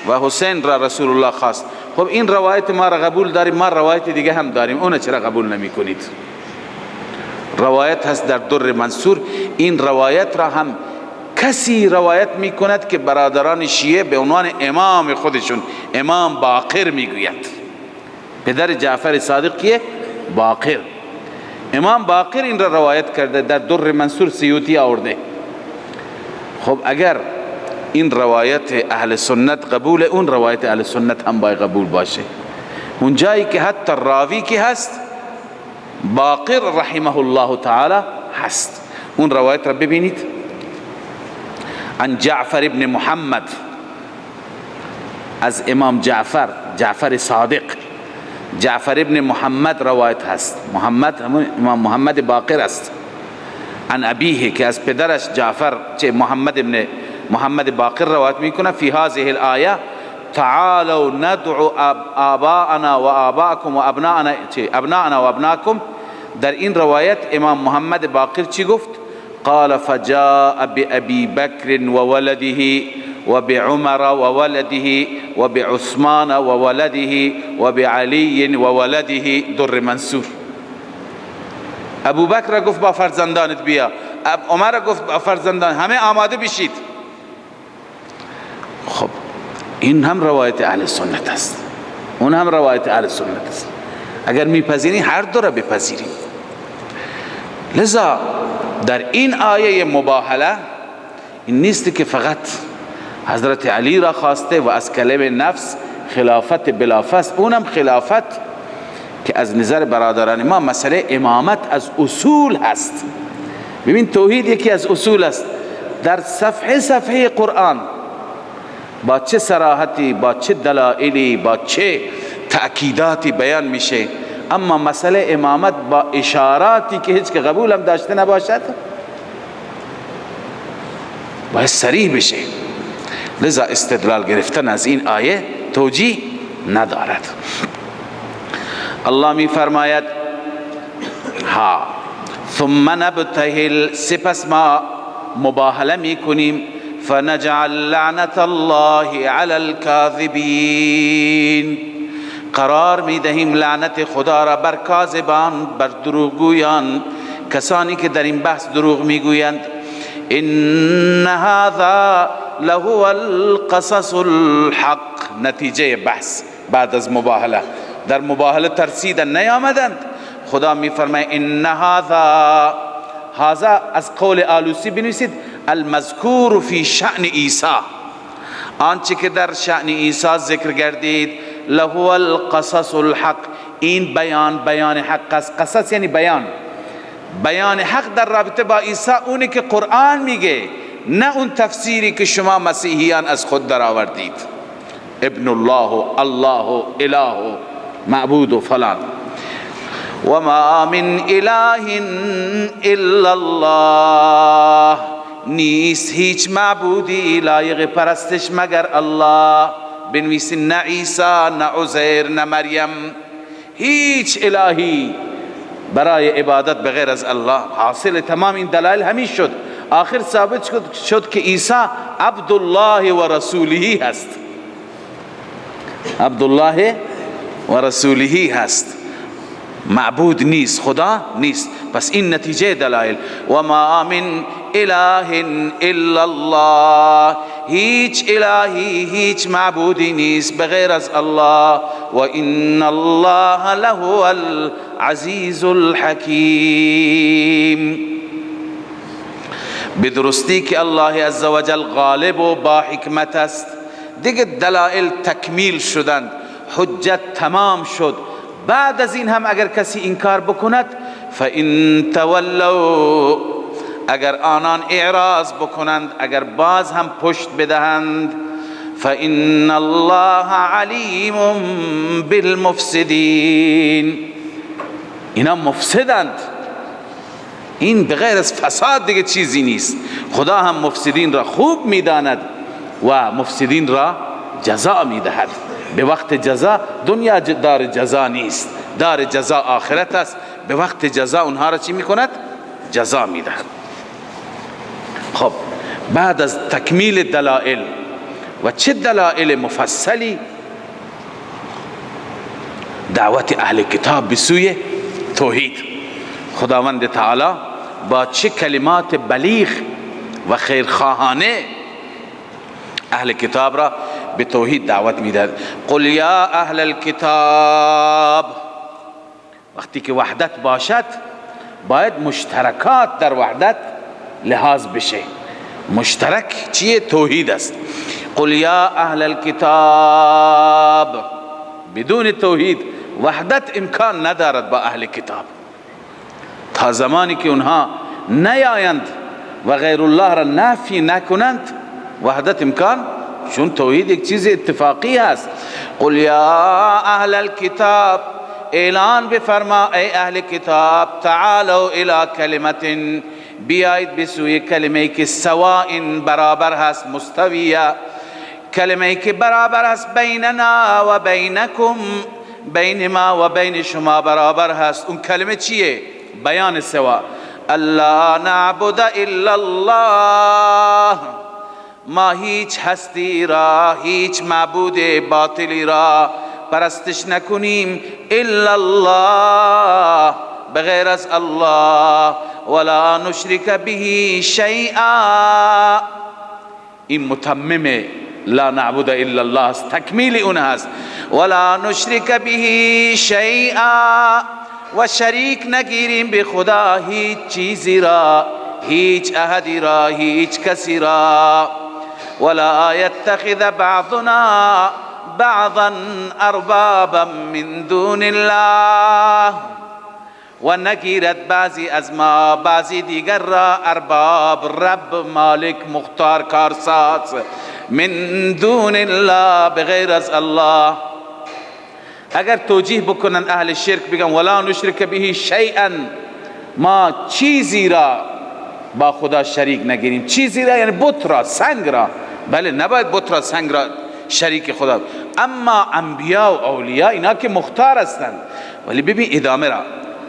و حسین را رسول الله خواست. خب این روایت ما را قبول داریم، ما روایت دیگه هم داریم، اون چرا قبول نمی کنید؟ روایت هست در در منصور، این روایت را هم کسی روایت می کند که برادران شیعه به عنوان امام خودشون امام باقر می گوید. پدر جعفر صادق کیه؟ باقر. امام باقر این را روایت کرده، در در منصور سیوطی آورده. خب اگر این روایت اهل سنت قبول، اون روایت اهل سنت هم باید قبول باشه. اون جایی که حتی راوی کی هست؟ باقر رحمه الله تعالی هست. اون روایت را ببینید، عن جعفر ابن محمد، از امام جعفر صادق، جعفر ابن محمد روایت هست. محمد همون امام محمد باقر است. عن ابیه، که از پدرش جعفر محمد ابن محمد باقر روایت میکنه، فی هذه الآیه تعالوا ندعو آباءنا و آباءکم و ابناءنا و ابناءکم. در این روایت امام محمد باقر چی گفت؟ قال فجاء بأبي بكر وولده وبعمر وولده وبعثمان وولده وبعلي وولده، در منصور. ابو بکر گفت با فرزندانت بیا، عمر گفت با فرزندان، همه آماده بشید. خب این هم روایت اهل سنت است، اون هم روایت اهل سنت است. اگر میپذیری هر دو را بپذیریم. لذا در این آیه مباهله این نیست که فقط حضرت علی را خواسته و از کلمه نفس خلافت بلافاست، اونم خلافت که از نظر برادران ما مسئله امامت از اصول هست. ببین توحید یکی از اصول است. در صفحه قرآن با چه صراحتی، با چه دلائلی، با چه تأکیداتی بیان میشه، اما مسئله امامت با اشاراتی که هیچ که قبول هم داشته نباشد باید صریح بشه. لذا استدلال گرفتن از این آیه توجیه ندارد. الله می فرماید ها ثم نبتهل، سپس ما مباهله می کنیم، فنجعل لعنت الله علی الكاذبین، قرار می دهیم لعنت خدا را بر کاذبان، بر دروغگویان، کسانی که در این بحث دروغ می گویند. ان هذا لهو القصص الحق، نتیجه بحث بعد از مباهله. در مباهله ترسیدن نیامدند. خدا می فرماید ان هذا از قول آلوسی بنویسید، المذکور فی شأن عیسی، آنچه که در شأن عیسی ذکر گردید، لهو القصص الحق، این بیان حق است. قصص یعنی بیان حق در رابطه با عیسی، اونی که قرآن میگه، نه اون تفسیری که شما مسیحیان از خود در آوردید، ابن الله، الله، اله، معبود و فلان. و ما من اله الا الله، نیست هیچ معبودی لایق پرستش مگر الله. بنویسین، نه عیسی، نه عزیر، نه مریم، هیچ الهی برای عبادت بغیر از الله. حاصل تمام این دلائل همین شد، آخر ثابت شد که عیسی عبدالله و رسوله هست، عبدالله و رسوله هست، معبود نیست، خدا نیست. پس این نتیجه دلائل. و ما من اله الا الله، هیچ الهی، هیچ معبودی نیست بغیر از الله. و ان الله له العزیز الحکیم، بدرستی که الله عزوجل غالب و با حکمت است. دیگه دلائل تکمیل شدند، حجت تمام شد. بعد از این هم اگر کسی انکار بکند، فَإِن تَوَلَّوْا، اگر آنان اعراض بکنند، اگر باز هم پشت بدهند، فَإِنَّ اللَّهَ عَلِيمٌ بِالْمُفْسِدِينَ، اینا مفسدند. این بغیر از فساد دیگه چیزی نیست. خدا هم مفسدین را خوب میداند و مفسدین را جزا میدهد. به وقت جزا، دنیا دار جزا نیست، دار جزا آخرت است. به وقت جزا اونها را چی میکند؟ جزا میدهد. خب بعد از تکمیل دلائل و چه دلائل مفصلی، دعوت اهل کتاب به سوی توحید. خداوند تعالی با چه کلمات بلیغ و خیرخواهانه اهل کتاب را به توحید دعوت میدهد. قل یا اهل الکتاب. وقتی که وحدت باشد باید مشترکات در وحدت لحاظ بشه. مشترک چیه؟ توحید است. قل یا اهل الکتاب. بدون توحید وحدت امکان ندارد با اهل کتاب. تا زمانی که اونها نیایند و غیر الله را نفی نکنند وحدت امکان، چون توحید یک چیز اتفاقی است. قل یا اهل الکتاب، اعلان بفرما ای اهل کتاب، تعالوا الی کلمت، بیایید بسوی کلمه که سواء برابر هست، مستویه، کلمه که برابر هست، بیننا و بینکم، بین ما و بین شما برابر هست. اون کلمه چیه؟ بیان سوا. الا نعبد الا الله، ما هیچ هستی را، هیچ معبود باطلی را پرستش نکنیم، الا الله، بغیر از الله، ولا نشرک به شیئا. این متمم لا نعبد الا الله است، تکمیل اون هست. ولا نشرک به شیئا، و شریک نگیریم به خدا هیچ چیزی را، هیچ احدی را، هیچ کسی را. ولا يتخذ بعضنا بعضا اربابا من دون الله، و نگیرد بعضی از ما بعضی دیگر را ارباب، رب، مالک، مختار، کارساز، من دون الله، بغیر از الله. اگر توجیه بکنن اهل شرک بگن ولا نشرک به شیئا، ما چیزی را با خدا شریک نگیریم. چیزی را یعنی بت را، سنگ را. بله نباید بت را، سنگ را شریک خدا. اما انبیا و اولیاء اینا که مختار هستند. ولی ببین ادامه را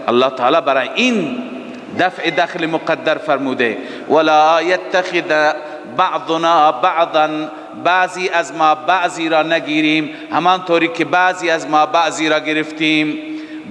الله تعالی برای این دفع دخل مقدر فرموده ولا یتخذ بعضنا بعضا، بعضی از ما بعضی را نگیریم، همانطوری که بعضی از ما بعضی را گرفتیم.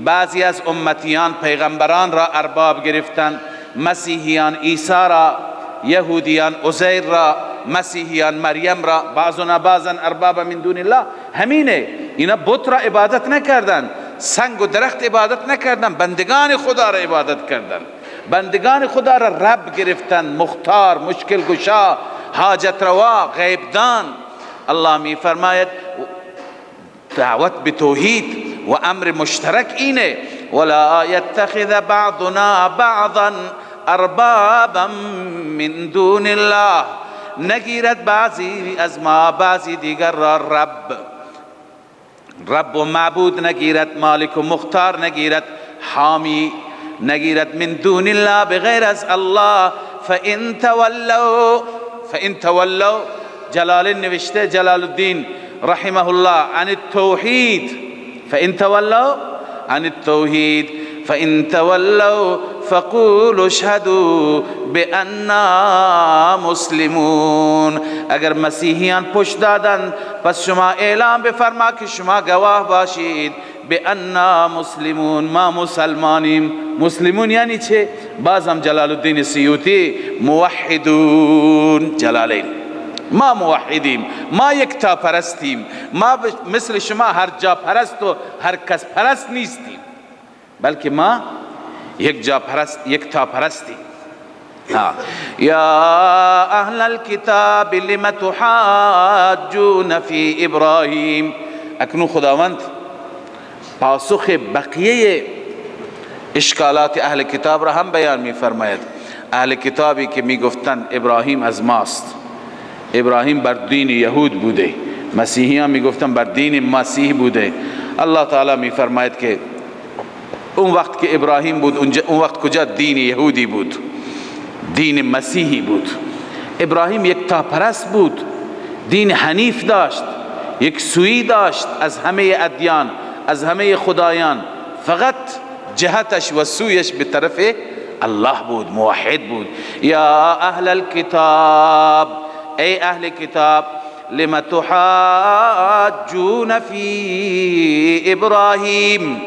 بعضی از امتیان پیغمبران را ارباب گرفتند، مسیحیان عیسی را، یهودیان عزیر را، مسیحیان مریم را، بعضنا بعضا ارباب من دون الله. همینه، اینا بت را عبادت نکردند، سنگ و درخت عبادت نکردند، بندگان خدا را عبادت کردند. بندگان خدا را رب گرفتند، مختار، مشکل گشا، حاجت روا، غیب دان. الله می فرماید دعوت به توحید و امر مشترک اینه. ولا يتخذ بعضنا بعضا اربابا من دون الله، نگیرد بعضی از ما بعضی دیگر را رب و معبود نگیرد، مالک و مختار نگیرد، حامی نگیرد، من دون الله، بغیر از الله. فإن تولوا جلال نوشته جلال الدین رحمه الله عن التوحید، فإن تولوا عن التوحید فإن تولوا فقولوا اشهدوا بأننا مسلمون. اگر مسیحیان پشت دادند پس شما اعلام بفرما که شما گواه باشید بأننا مسلمون، ما مسلمانیم. مسلمون یعنی چه؟ بازم جلال الدین سیوطی موحدون، جلالین، ما موحدیم، ما یکتا پرستیم، ما مثل شما هر جا پرست و هر کس پرست نیستیم، بلکه ما یک جا پرست، یکتا پرستیم. یا اهل الكتاب لم تحاجون فی ابراهیم. اکنون خداوند پاسخ بقیه اشکالات اهل کتاب را هم بیان می فرماید. اهل کتابی که می گفتند ابراهیم از ماست، ابراهیم بر دین یهود بوده، مسیحیان می گفتند بر دین مسیح بوده. الله تعالی می فرماید که اون وقت که ابراهیم بود اون وقت کجا دین یهودی بود، دین مسیحی بود. ابراهیم یک تاپرست بود، دین حنیف داشت، یک سویی داشت از همه ادیان، از همه خدایان، فقط جهتش و سویش به طرف الله بود، موحد بود. یا اهل الكتاب، ای اهل کتاب، لم تحاجون فی ابراهیم،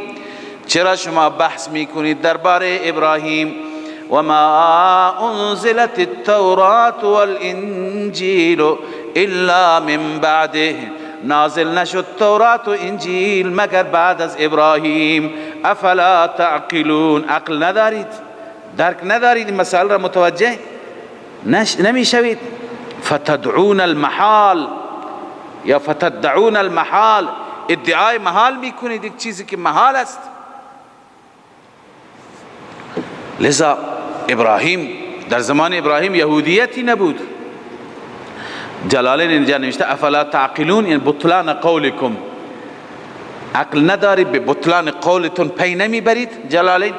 چرا شما بحث میکنید درباره ابراهیم؟ و ما انزلت التوراة والانجیل الا من بعده، نازل نشد تورات و انجیل مگر بعد از ابراهیم. افلا تعقلون، عقل ندارید، درک ندارید، این مسائل را متوجه نمیشوید. فتدعون المحال یا فتدعون المحال، ادعای محال میکنید، یک چیزی که محال است. لذا ابراهیم، در زمان ابراهیم یهودیتی نبود. جلالین اینجا نوشته افلا تعقلون، یعنی بطلان قولکم، عقل ندارید، به بطلان قولتون پی نمیبرید. جلالین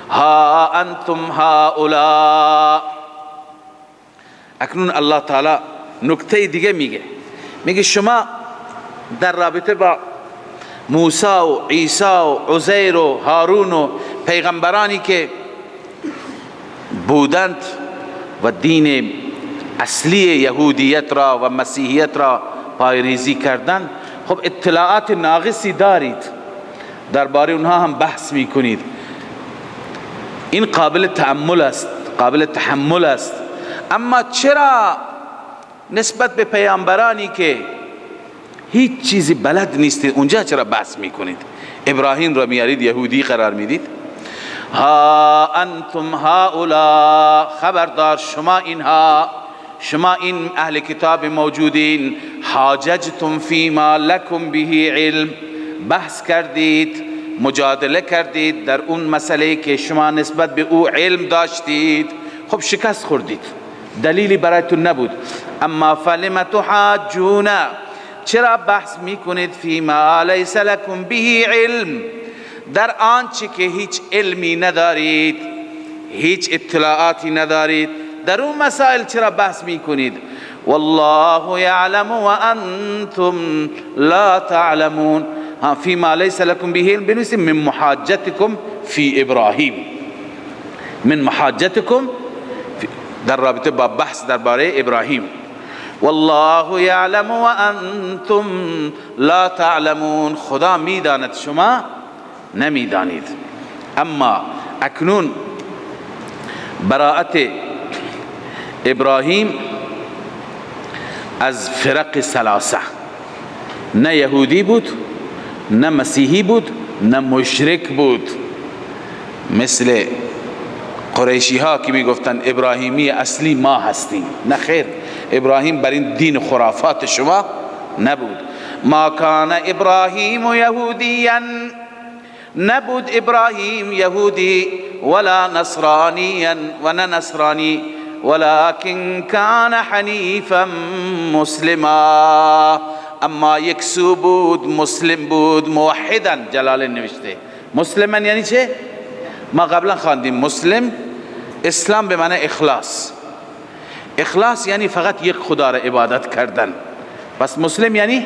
ها انتم هؤلاء، اکنون الله تعالی نکته دیگه میگه شما در رابطه با موسی و عیسی و عزیر و هارون و پیغمبرانی که بودند و دین اصلی یهودیت را و مسیحیت را پایریزی کردند، خب اطلاعات ناقصی دارید، درباره اونها هم بحث میکنید. این قابل تأمل است، قابل تحمل است. اما چرا نسبت به پیامبرانی که هیچ چیزی بلد نیستید اونجا چرا بحث میکنید؟ ابراهیم را میارید یهودی قرار میدید. ها انتم هؤلاء، خبردار شما این اهل کتاب موجودین، حاججتم فیما لکم به علم، بحث کردید، مجادله کردید در اون مسئله که شما نسبت به او علم داشتید، خب شکست خوردید، دلیلی برایتون نبود. اما فلم تحاجون، چرا بحث میکنید فیما لیس لکم به علم، در آنچه که هیچ علمی ندارید، هیچ اطلاعاتی ندارید، در اون مسائل چرا بحث میکنید؟ والله یعلم و انتم لا تعلمون. فیما لیس لکم به علم بنویسیم من محاجتکم فی ابراهیم، من محاجتکم در رابطه با بحث درباره ابراهیم. والله یعلم و انتم لا تعلمون، خدا میداند شما نمیدانید. اما اکنون براءت ابراهیم از فرق ثلاثه، نه یهودی بود، نه مسیحی بود، نه مشرک بود، مثل قریشی ها که میگفتن ابراهیمی اصلی ما هستیم. نه خیر، ابراهیم بر این دین خرافات شما نبود. ما کان ابراهیم یهودیا، نبود ابراهیم یهودی، ولا نصرانیا و نه نصرانی، ولكن کان حنیفا مسلما، اما یک سو بود، مسلم بود، موحدا. جلال نوشته مسلما یعنی چه؟ ما قبلا خواندیم مسلم، اسلام به معنی اخلاص، اخلاص یعنی فقط یک خدا را عبادت کردن، پس مسلم یعنی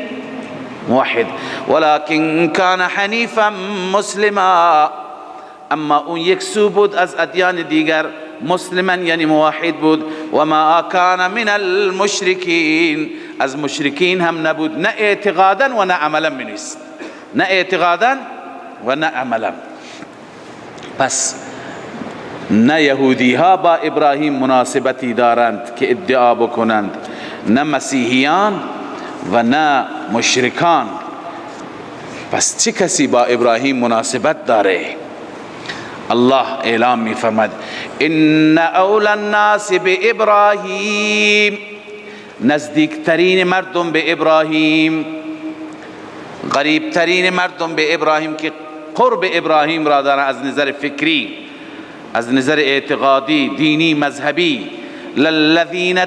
موحد. ولكن کان حنیفا مسلما، اما اون یک سو بود از ادیان دیگر، مسلما یعنی موحد بود. و ما کان من المشرکین، از مشرکین هم نبود، نه اعتقادا و نه عملا می‌نویسید، نه اعتقادا و نه عملا. پس نه یهودی ها با ابراهیم مناسبتی دارند که ادعا بکنند، نه مسیحیان و نه مشرکان. پس چه کسی با ابراهیم مناسبت داره؟ الله اعلام می فرماد ان اول الناس به ابراهیم، نزدیکترین مردم به ابراهیم، قریبترین مردم به ابراهیم که قرب ابراهیم را دارن از نظر فکری، از نظر اعتقادی، دینی، مذهبی، للذین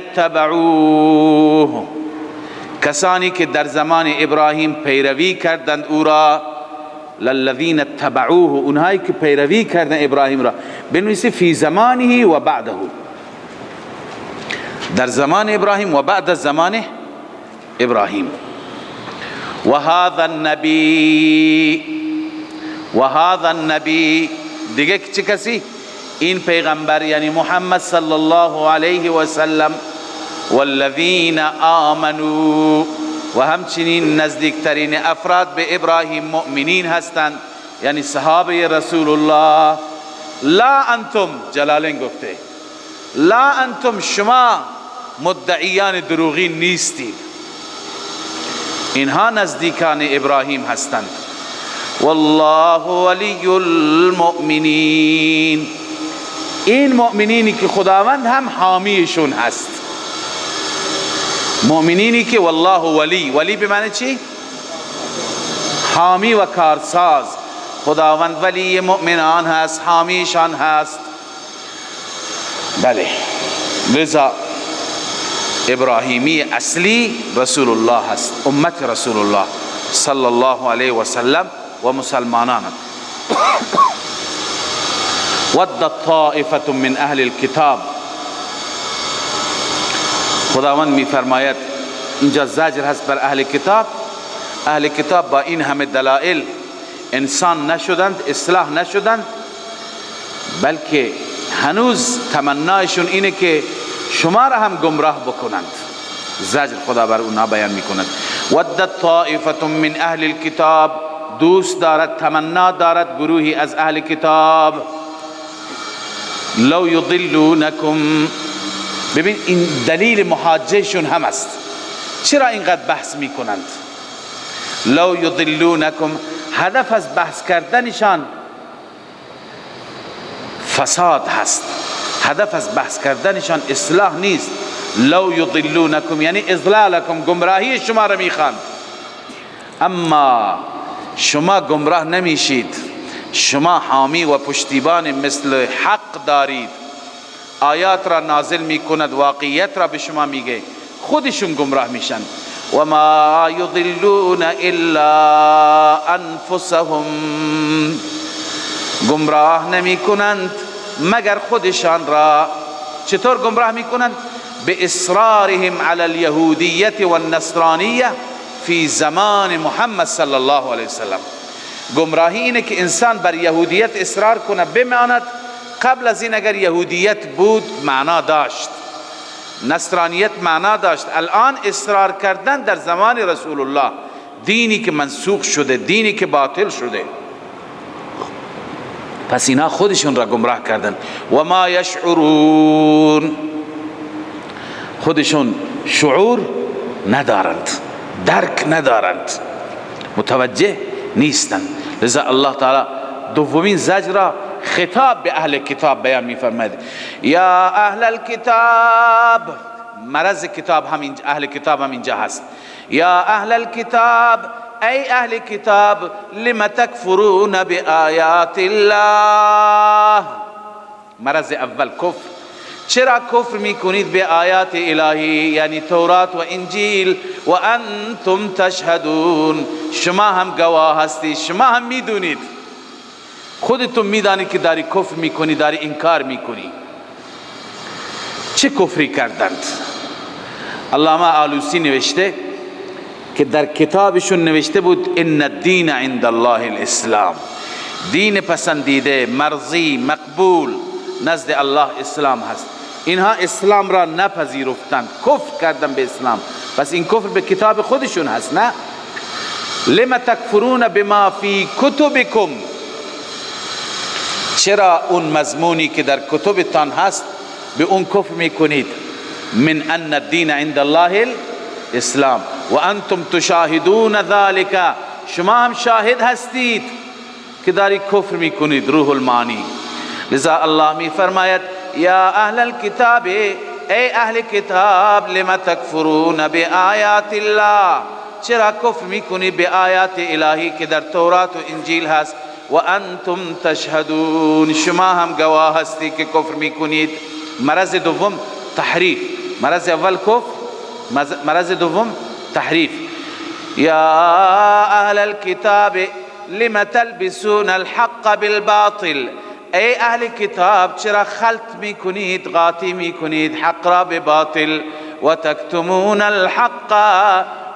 للذین اتبعوه، اونهایی که پیروی کردن ابراهیم را، بنویسی فی زمانه و بعده، در زمان ابراهیم و بعد از زمان ابراهیم. و هذا النبی دیگه چه کسی؟ این پیغمبر یعنی محمد صلی الله علیه و سلم، والذین آمنوا، و همچنین نزدیکترین افراد به ابراهیم مؤمنین هستند، یعنی صحابه رسول الله. لا انتم، جلالین گفته لا انتم، شما مدعیان دروغین نیستید، اینها نزدیکان ابراهیم هستند. والله ولی المؤمنین، این مؤمنینی که خداوند هم حامیشون هست، مؤمنینی که والله ولی به معنی چی؟ حامی و کارساز. خداوند ولی مؤمنان هست، حامیشان هست. بله، لذا ابراهیمی اصلی رسول الله هست، امت رسول الله صلی الله علیه و سلم و مسلمانان. ود طائفة من اهل الكتاب، خداوند می فرماید اینجا زجر هست بر اهل کتاب. اهل کتاب با این همه دلائل انسان نشدند، اصلاح نشدند، بلکه هنوز تمنایشون اینه که شما را هم گمراه بکنند. زجر خدا بر اونها بیان میکند. ودت طائفة من اهل الكتاب، دوست دارد، تمنا دارد گروهی از اهل کتاب. لو یضلونکم، ببین این دلیل محاجهشون هم است. چرا اینقدر بحث میکنند؟ لو یضلونکم، هدف از بحث کردنشان فساد هست، هدف از بحث کردنشان اصلاح نیست. لو یضلونکم یعنی اضلالکم، گمراهی شما را میخواند، اما شما گمراه نمیشید، شما حامی و پشتیبان مثل حق دارید، آیات را نازل میکند، واقعیت را به شما میگه، خودشون گمراه میشن. و ما یضلون الا انفسهم، گمراه نمیکنند مگر خودشان را. چطور گمراه میکنند؟ به اصرارهم علی الیهودیت و النصرانیه فی زمان محمد صلی الله علیه وسلم. گمراهی اینه که انسان بر یهودیت اصرار کنه، بماند قبل از این اگر یهودیت بود معنا داشت، نصرانیت معنا داشت، الان اصرار کردن در زمان رسول الله، دینی که منسوخ شده، دینی که باطل شده، پس اینا خودشون را گمراه کردن. و ما یشعرون، خودشون شعور ندارند، درک ندارند، متوجه نیستند. لذا الله تعالی دومین زجر را خطاب به اهل کتاب بیان می‌فرماید. یا اهل الکتاب، مرض کتاب هم اهل کتاب هم اینجا هست. یا اهل الکتاب، ای اهل کتاب، لم تکفرون بآیات الله. مرض اول کفر، چرا کفر میکنید به آیات الهی یعنی تورات و انجیل؟ و انتم تشهدون، شما هم گواه هستید، شما هم میدونید، خودتون میدانید که داری کفر میکنی، داری انکار میکنی. چه کفری کردند؟ علامه آلوسی نوشته که در کتابشون نوشته بود ان الدین عند الله الاسلام، دین پسندیده، مرضی، مقبول نزد الله اسلام هست. اینها اسلام را نپذیرفتند، کفر کردن به اسلام، پس این کفر به کتاب خودشون هست. نه، لم تکفرون بما فی کتبکم، چرا اون مضمونی که در کتبتان هست به اون کفر میکنید؟ من ان الدین عند الله الاسلام و انتم تشاهدون ذلك، شما هم شاهد هستید که داری کفر میکنید. روح المعانی. لذا الله می فرماید یا اهل الكتاب، ای اهل کتاب، لما تکفرون بآیات الله، چرا کفر میکنی به آیات الهی که در تورات و انجیل هست؟ و انتم تشهدون، شما هم گواه هستی که کفر میکنید. مرض دوم تحریف، مرض اول کفر، مرض دوم تحریف. یا اهل الكتاب لم تلبسون الحق بالباطل، ای اهل کتاب چرا خلط میکنید، قاطی میکنید حق را به باطل، و تکتمون الحق،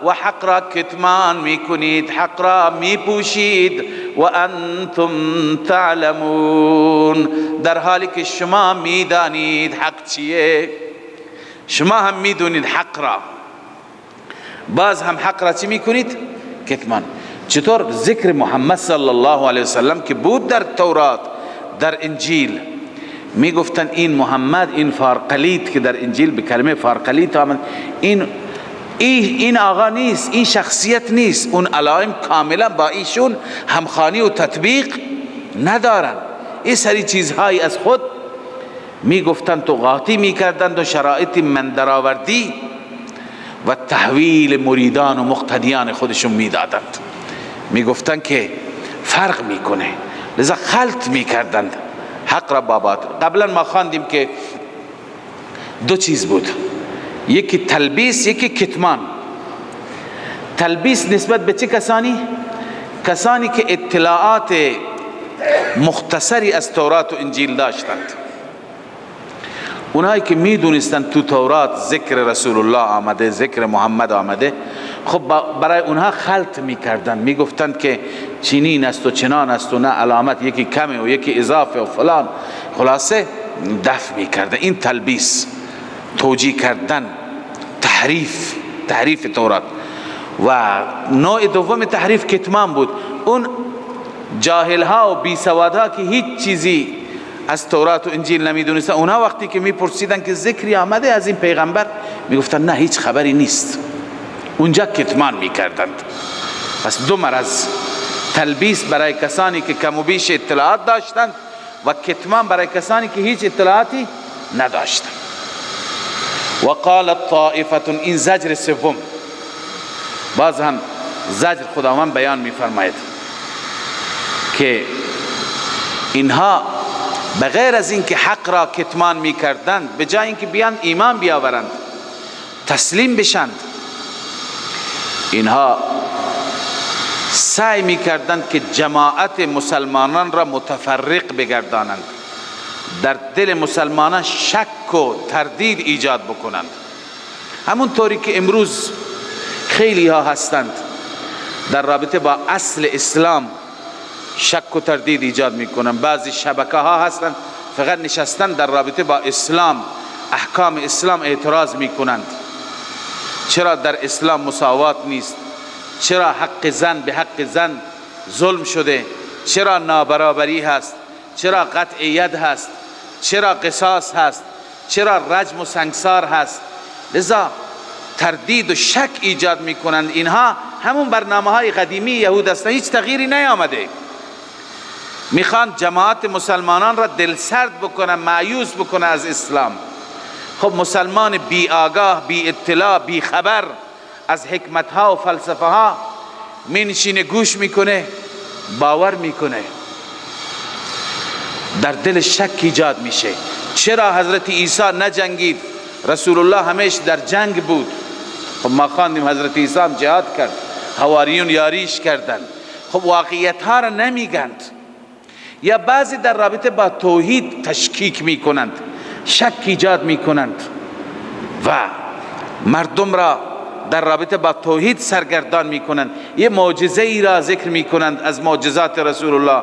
و حق را کتمان میکنید، حق را میپوشید، و انتم تعلمون، در حالی که شما میدانید حق چیه. شما هم میدونید حق را، باز هم حق را چی میکنید؟ کتمان. چطور؟ ذکر محمد صلی الله علیه وسلم که بود در تورات، در انجیل، میگفتن این محمد، این فارقلیت که در انجیل به کلمه فارقلیت آمد، این آقا نیست، این شخصیت نیست. اون علائم کاملا با ایشون همخوانی و تطبیق ندارن. این سری چیزهایی از خود میگفتند و قاطی میکردند و شرایط من درآوردی و تحویل مریدان و مقتدیان خودشون میدادند. میگفتند که فرق میکنه، لذا خلط میکردند حق را با باطل. قبلا ما خواندیم که دو چیز بود، یکی تلبیس، یکی کتمان. تلبیس نسبت به چه کسانی؟ کسانی که اطلاعات مختصری از تورات و انجیل داشتند، اونایی که میدونستند تو تورات ذکر رسول الله آمده، ذکر محمد آمده، خب برای اونها خلط میکردن، میگفتند که چنین است و چنان است و نه علامت یکی کمه و یکی اضافه و فلان، خلاصه دفع میکردن. این تلبیس، توجیه کردن، تحریف تورات. و نوع دوم تحریف کتمان بود. اون جاهلها و بیسوادها که هیچ چیزی از تورات و انجیل نمیدونستن، اونها وقتی که میپرسیدن که ذکری آمده از این پیغمبر، میگفتن نه هیچ خبری نیست، اونجا کتمان میکردند. پس دو مرض، تلبیس برای کسانی که کم و بیش اطلاعات داشتند و کتمان برای کسانی که هیچ اطلاعاتی نداشتند. و قالت طائفه، این زجر سوم، باز هم زجر خداوند بیان میفرماید که اینها بغیر از اینکه حق را کتمان میکردند، به جای اینکه بیان ایمان بیاورند، تسلیم بشند، اینها سعی میکردند که جماعت مسلمانان را متفرق بگردانند، در دل مسلمانان شک و تردید ایجاد بکنند. همون طوری که امروز خیلی ها هستند در رابطه با اصل اسلام شک و تردید ایجاد میکنند. بعضی شبکه ها هستند فقط نشستن در رابطه با اسلام، احکام اسلام اعتراض میکنند. چرا در اسلام مساوات نیست؟ چرا حق زن به حق زن ظلم شده؟ چرا نابرابری هست؟ چرا قطع ید هست؟ چرا قصاص هست؟ چرا رجم و سنگسار هست؟ لذا تردید و شک ایجاد میکنند. اینها همون برنامه های قدیمی یهود هستند، هیچ تغییری نیامده. میخوان جماعت مسلمانان را دلسرد بکنن، مایوس بکنن از اسلام. خب مسلمان بی آگاه، بی اطلاع، بی خبر از حکمت ها و فلسفه ها مینشینه، گوش میکنه، باور میکنه، در دل شک ایجاد میشه. چرا حضرت عیسی نجنگید؟ رسول الله همیشه در جنگ بود. خب ما خواندیم حضرت عیسی هم جهاد کرد، حواریون یاریش کردند. خب واقعیت ها را نمیگند. یا بعضی در رابطه با توحید تشکیک میکنند، شک ایجاد میکنند و مردم را در رابطه با توحید سرگردان میکنند. یه معجزه ای را ذکر میکنند از معجزات رسول الله،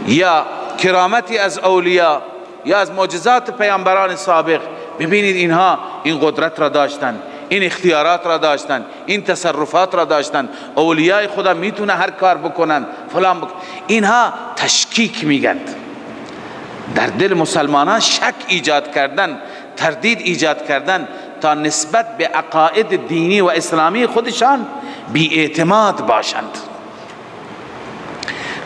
یا کرامتی از اولیاء، یا از معجزات پیامبران سابق. ببینید اینها این قدرت را داشتند، این اختیارات را داشتند، این تصرفات را داشتند، اولیاء خدا میتونه هر کار بکنن فلان اینها تشکیک میگند. در دل مسلمانان شک ایجاد کردن، تردید ایجاد کردن تا نسبت به عقاید دینی و اسلامی خودشان بی اعتماد باشند.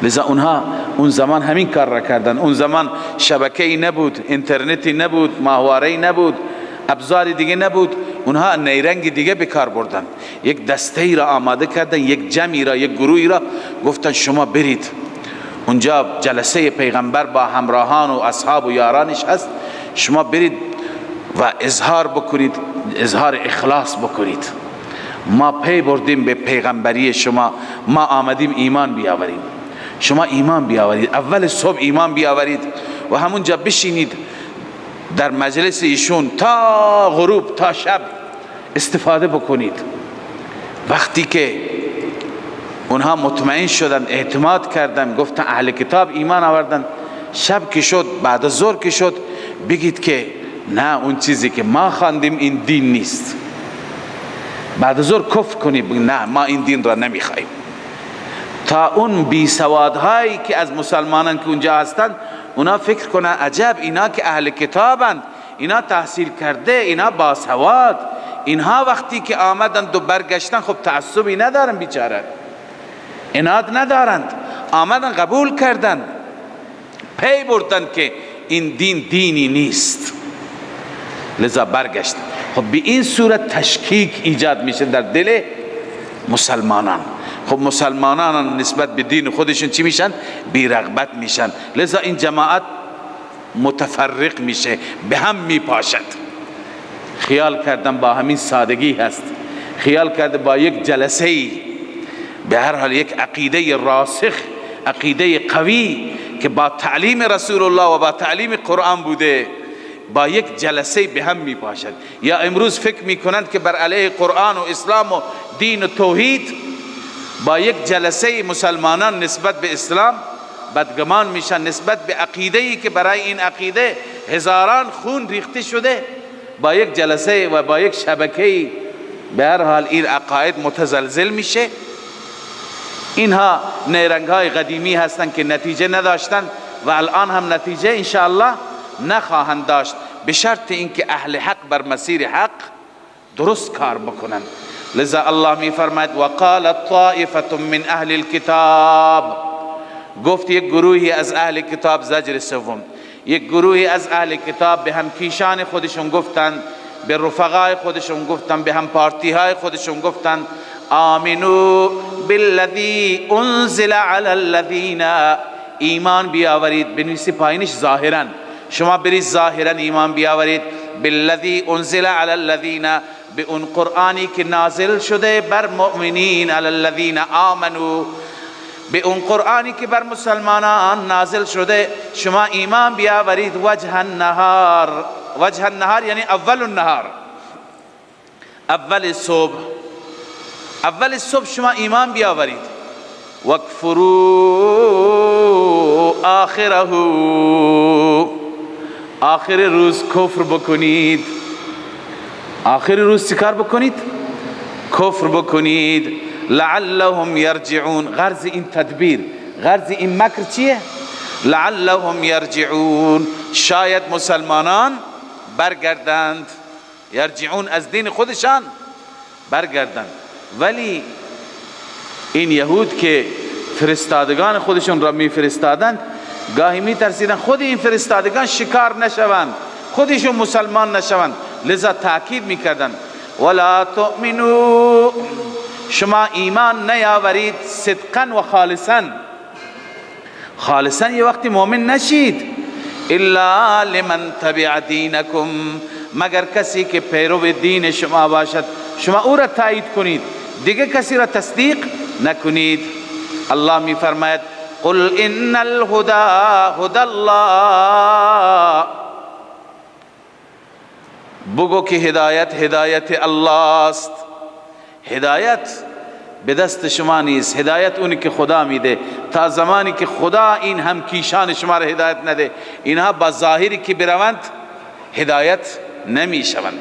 لذا اونها اون زمان همین کار را کردن. اون زمان شبکه‌ای نبود، اینترنتی نبود، ماهواره‌ای نبود، ابزاری دیگه نبود. اونها نیرنگ دیگه به کار بردن. یک دسته‌ای را آماده کردن، یک جمعی را، یک گروهی را گفتن شما برید اونجا، جلسه پیغمبر با همراهان و اصحاب و یارانش هست، شما برید و اظهار بکنید، اظهار اخلاص بکنید ما پی بردیم به پیغمبری شما، ما آمدیم ایمان بیاوریم. شما ایمان بیاورید، اول صبح ایمان بیاورید و همونجا بشینید در مجلس ایشون تا غروب، تا شب استفاده بکنید. وقتی که اونها مطمئن شدن، اعتماد کردن، گفتن اهل کتاب ایمان آوردن، شب که شد، بعد از ظهر که شد، بگید که نه، اون چیزی که ما خواندیم این دین نیست. بعد از ظهر کفر کنید، نه ما این دین را نمیخوایم. تا اون بی سوادهایی که از مسلمانان که اونجا هستند اونا فکر کنن عجب، اینا که اهل کتابند، اینا تحصیل کرده، اینا باسواد، اینها وقتی که آمدند و برگشتن خب تعصبی ندارن، بیچاره عناد ندارند، آمدن قبول کردن، پی بردن که این دین دینی نیست، لذا برگشت. خب به این صورت تشکیک ایجاد میشه در دل مسلمانان. خب مسلمانان نسبت به دین خودشون چی میشن؟ بی رغبت میشن، لذا این جماعت متفرق میشه، به هم میپاشد. خیال کردن با همین سادگی هست، خیال کرده با یک جلسه ای، به هر حال یک عقیده راسخ، عقیده قوی که با تعلیم رسول الله و با تعلیم قرآن بوده، با یک جلسه به هم می پاشد. یا امروز فکر می کنند که بر علیه قرآن و اسلام و دین و توحید با یک جلسه مسلمانان نسبت به اسلام بدگمان میشن، نسبت به عقیده‌ای که برای این عقیده هزاران خون ریخته شده، با یک جلسه و با یک شبکه‌ای به هر حال این عقاید متزلزل میشه. اینها نیرنگ‌های قدیمی هستند که نتیجه نداشتند و الان هم نتیجه انشاءالله نخواهند داشت، به شرط اینکه اهل حق بر مسیر حق درست کار بکنند. لذا الله می فرماید وقال طائفة من اهل الكتاب، گفت یک گروهی از اهل کتاب، زجر سوم، یک گروهی از اهل کتاب به هم کیشان خودشون گفتند، به رفقای خودشون گفتند، به هم پارتی های خودشون گفتند آمنو بالذی انزل علی الذین، ایمان بیاورید، بنویسی پایینش ظاهرا، شما برید ظاهرا ایمان بیاورید، بالذی انزل علی الذین، به اون قرآنی که نازل شده بر مؤمنین، علی الذین آمنو، به اون قرآنی که بر مسلمانان نازل شده شما ایمان بیاورید. وجه النهار، وجه النهار یعنی اول النهار، اول صبح، اول صبح شما ایمان بیاورید. وکفروا آخره، آخر روز کفر بکنید. آخر روز چیکار بکنید؟ کفر بکنید. لعلهم یرجعون، غرض این تدبیر، غرض این مکر چیه؟ لعلهم یرجعون، شاید مسلمانان برگردند، یرجعون از دین خودشان برگردند. ولی این یهود که فرستادگان خودشون را می فرستادند، گاهی می ترسیدن خود این فرستادگان شکار نشوند، خودشون مسلمان نشوند، لذا تاکید می کردن ولا تؤمنوا، شما ایمان نیاورید صدقا و خالصا، خالصا یه وقتی مؤمن نشید، الا لمن تبع دینکم، مگر کسی که پیرو دین شما باشد، شما او را تایید کنید، دیگه کسی را تصدیق نکنید. الله می فرماید قل ان الهدى هدى الله، بگو که هدایت هدایت الله است، هدایت به دست شما نیست، هدایت اونی که خدا میده. تا زمانی که خدا این هم کیشان شما را هدایت نده، اینها با ظاهری که بروند هدایت نمی شوند.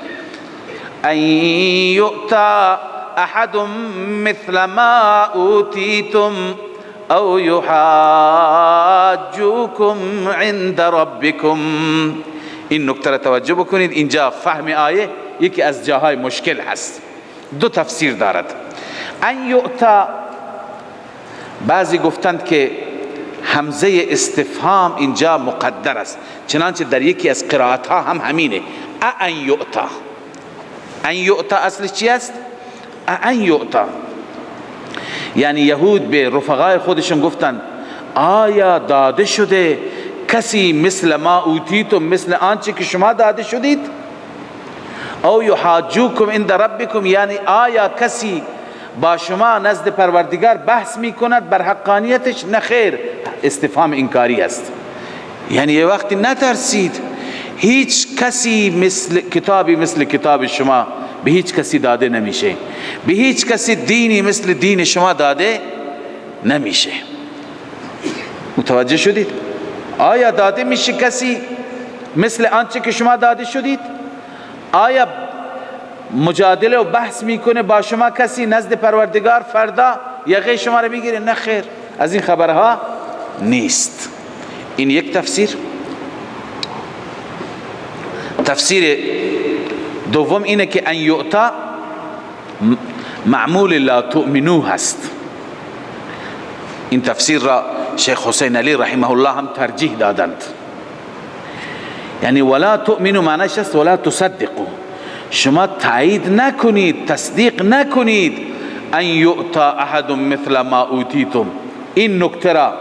ان یؤتا احد مثل ما اوتیتم او یحاجوکم عند ربکم. این نکته را توجه بکنید، اینجا فهم آیه یکی از جاهای مشکل هست، دو تفسیر دارد. ان یؤتا، بعضی گفتند که همزه استفهام اینجا مقدر است، چنانچه در یکی از قرائت ها هم همینه، ان یؤتا. ان یؤتا اصلش چی است؟ ان یؤتا یعنی یهود به رفقای خودشون گفتند آیا داده شده کسی مثل ما اوتیتم، مثل آنچه که شما داده شدید؟ او یحاجوکم عند ربکم، یعنی آیا کسی با شما نزد پروردگار بحث میکند بر حقانیتش؟ نه خیر، استفهام انکاری است. یعنی یه وقتی نترسید، هیچ کسی مثل کتاب شما به هیچ کسی داده نمیشه، به هیچ کسی دینی مثل دین شما داده نمیشه. متوجه شدید؟ آیا داده میشه کسی مثل آنچه که شما داده شدید؟ آیا مجادله و بحث میکنه با شما کسی نزد پروردگار فردا یقه شما رو میگیره؟ نه خیر، از این خبرها نیست. این یک تفسیر. تفسیر دوم اینه که ان یؤتا معمول لا تؤمنو هست. این تفسیر را شیخ حسین علی رحمه الله هم ترجیح دادند. یعنی ولا تؤمنو معنیش است ولا تصدقو، شما تایید نکنید، تصدیق نکنید ان یؤتا احد مثل ما اوتیتم، این نکته را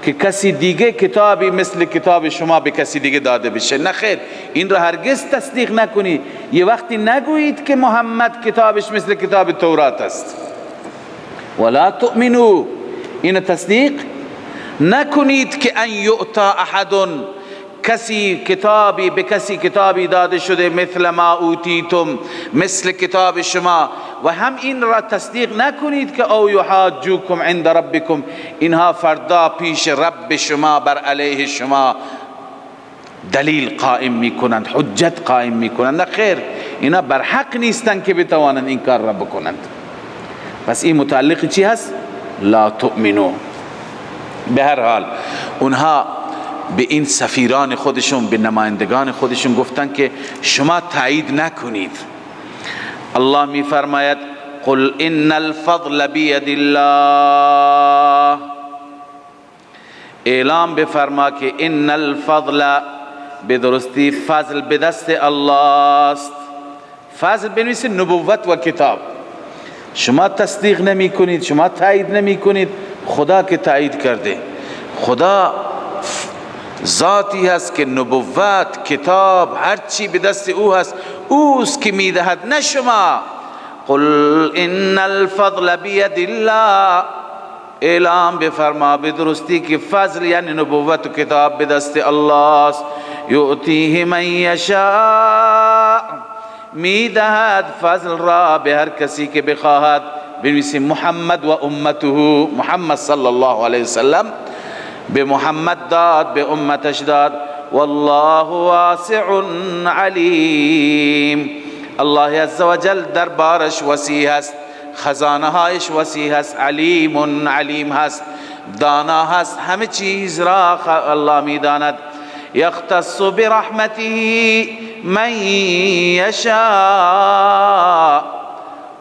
که کسی دیگه کتابی مثل کتاب شما به کسی دیگه داده بشه. نه خیر، این را هرگز تصدیق نکنید. یه وقتی نگویید که محمد کتابش مثل کتاب تورات است. ولا تؤمنو، این تصدیق نکنید که ان یؤتا احد، کسی کتابی به کسی کتابی داده شده مثل ما اوتیتم، مثل کتاب شما. و هم این را تصدیق نکنید که او یحاجوکم عند ربکم، اینها فردا پیش رب شما بر علیه شما دلیل قائم میکنند، حجت قائم میکنند. نه خیر، اینا بر حق نیستند که بتوانند این کار را بکنند. پس این متعلق چی هست؟ لا تؤمنو. به هر حال اونها به این سفیران خودشون، به نمایندگان خودشون گفتن که شما تایید نکنید. الله می فرماید قل ان الفضل بید الله، اعلام بفرما که ان الفضل، به درستی فضل به دست الله است. فضل بنویسید نبوت و کتاب. شما تصدیق نمی کنید، شما تایید نمی کنید، خدا که تایید کرده. خدا ذاتی هست که نبوت، کتاب، هر چی به دست او هست، اوست که میدهد، نه شما. قل ان الفضل بید الله، اعلام بفرما به درستی که فضل یعنی نبوت و کتاب به دست الله است. یؤتیه من یشاء، میدهد فضل را به هر کسی که بخواهد. بنویسیم محمد و امته، محمد صلی الله علیه وسلم به محمد داد، به امتش داد. والله واسع علیم، الله عزوجل دربارش وسیع است، خزانه هایش وسیع است. علیم، علیم هست، دانا هست، همه چیز را الله میداند. یختص برحمته من یشاء،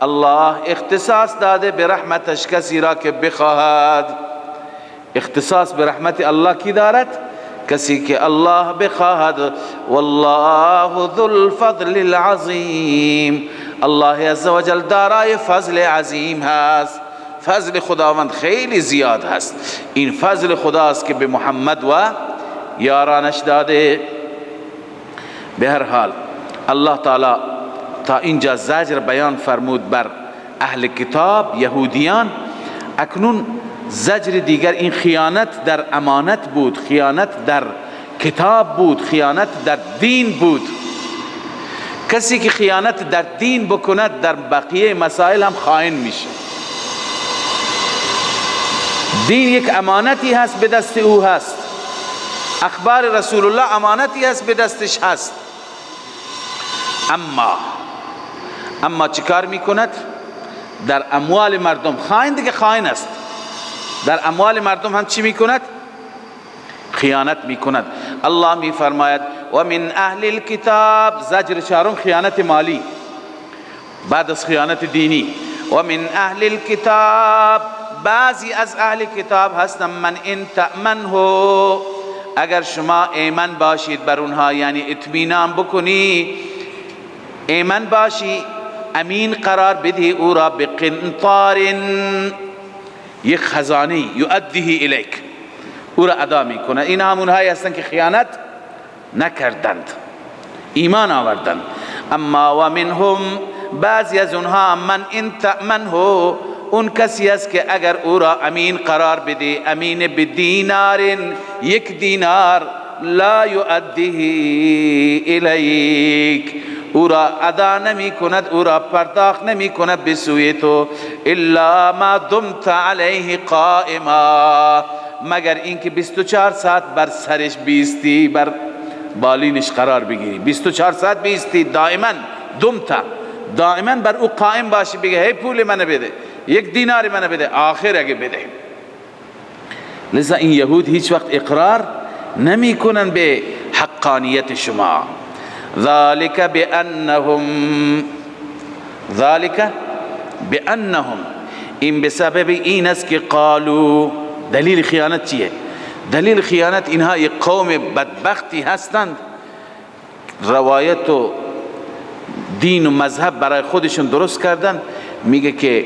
الله اختصاص داده به رحمتش کسی را که بخواهد. اختصاص به رحمت الله کی دارد؟ کسی که الله بخواهد. والله ذو الفضل العظیم، الله عزوجل دارای فضل عظیم هست. فضل خداوند خیلی زیاد هست. این فضل خداست که به محمد و یارانش داده. به هر حال الله تعالی تا اینجا زجر بیان فرمود بر اهل کتاب یهودیان. اکنون زجر دیگر، این خیانت در امانت بود، خیانت در کتاب بود، خیانت در دین بود. کسی که خیانت در دین بکند در بقیه مسائل هم خائن میشه. دین یک امانتی هست، به دست او هست. اخبار رسول الله امانتی هست، به دستش هست. اما چیکار میکند؟ در اموال مردم، خائن دیگه خائن است، در اموال مردم هم چی میکند؟ خیانت میکند. الله میفرماید و من اهل الكتاب، زجر چهارم خیانت مالی بعد از خیانت دینی. و من اهل الكتاب، بعضی از اهل کتاب هستن، من ان تأمنه، اگر شما ایمن باشید بر اونها، یعنی اطمینان بکنی، ایمن باشی، امین قرار بدهی او را، بقنطار، یک خزانه، یؤدیه الیک، او را ادا میکنه. این همونهایی هستن که خیانت نکردند، ایمان آوردند. اما و منهم بعضی از اونها من ان تأمنه اون کسی است که اگر او را امین قرار بده، امین بدینار، 1 دینار، لا یؤدیه الیک، او را ادا نمی کند، او را پرداخت نمی کند به سوی تو، الا ما دمت علیه قائما، مگر اینکه 24 ساعت بر سرش بیستی، بر بالینش قرار بگیری، 24 ساعت بیستی، دائما بر او قائم باشی، بگه هی پول منو بده، 1 دینار منو بده، آخر اگه بده. لذا این یهود هیچ وقت اقرار نمی کنن به حقانیت شما. ذالک بأنهم این بسبب این است که قالو. دلیل خیانت چیه؟ دلیل خیانت اینها یک قوم بدبختی هستند، روایت و دین و مذهب برای خودشون درست کردن. میگه که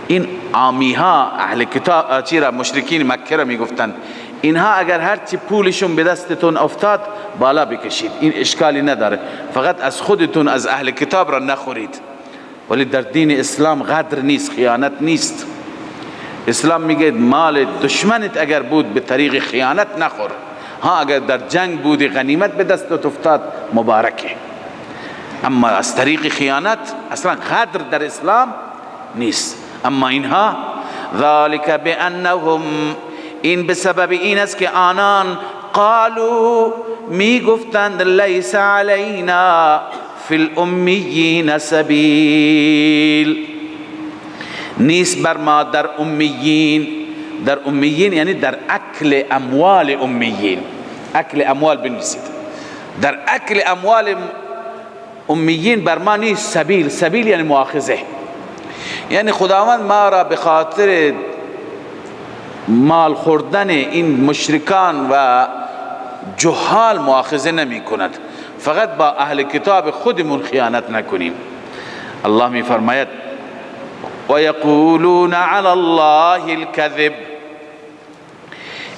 این عامی ها اهل کتاب چیرا مشرکین مکه را میگفتند اینها اگر هرچی پولشون به دستتون افتاد بالا بکشید، این اشکالی نداره، فقط از خودتون از اهل کتاب را نخورید. ولی در دین اسلام غدر نیست، خیانت نیست. اسلام میگه مال دشمنت اگر بود به طریق خیانت نخور، ها اگر در جنگ بودی غنیمت به دستت افتاد مبارکه، اما از طریق خیانت اصلا غدر در اسلام نیست. اما اینها ذالک بانهم این بسبب این است که آنان قالو می گفتند لیس علینا فی الامیین سبیل، نیست بر ما در امیین. در امیین یعنی در اکل اموال امیین، اکل اموال بنویسید، در اکل اموال امیین بر ما نیست سبیل. سبیل یعنی مؤاخذه، یعنی خداوند ما را به خاطر مال خوردن این مشرکان و جهال مؤاخذه نمی کند، فقط با اهل کتاب خودمون خیانت نکنیم. الله می فرماید و یقولون علی الله الکذب،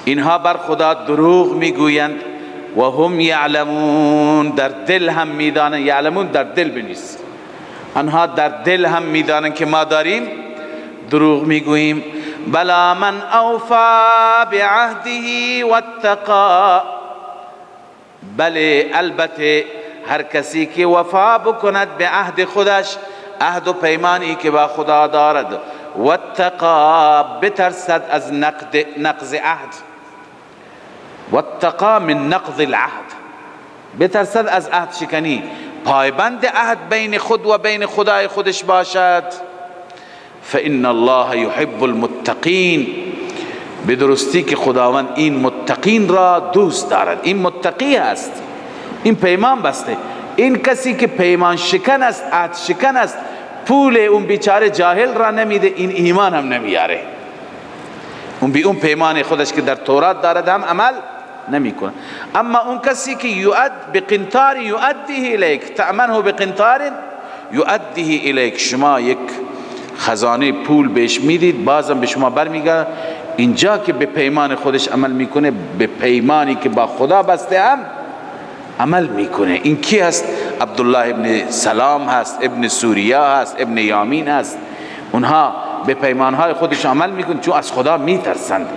اینها بر خدا دروغ میگویند، و هم یعلمون در دل هم میدانند، یعلمون در دل بنویس، آنها در دل هم میدانند که ما داریم دروغ میگوییم. بلا من اوفا بعهده واتقا، بله البته هر کسی که وفا بکند به عهد خودش، عهد و پیمانی که با خدا دارد، واتقا بترسد از نقض عهد، واتقا من نقض العهد، بترسد از عهد شکنی، پایبند عهد بین خود و بین خدای خودش باشد. فإن الله يحب المتقین، به درستی که خداوند این متقین را دوست دارد. این متقی است، این پیمان بسته. این کسی که پیمان شکن است، عهد شکن است، پول اون بیچاره جاهل را نمیده، این ایمان هم نمیاره. اون بی اون پیمان خودش که در تورات دارد هم عمل نمیکنه. اما اون کسی که بقنطار یؤدیه الیک، تأمنه بقنطار یؤدیه الیک، شما یک خزانه پول بهش میدید، بازم به شما برمیگرده. اینجا که به پیمان خودش عمل میکنه، به پیمانی که با خدا بسته هم عمل میکنه. این کی هست؟ عبدالله ابن سلام هست، ابن سوریا هست، ابن یامین هست. اونها به پیمانهای خودش عمل میکنن چون از خدا میترسند،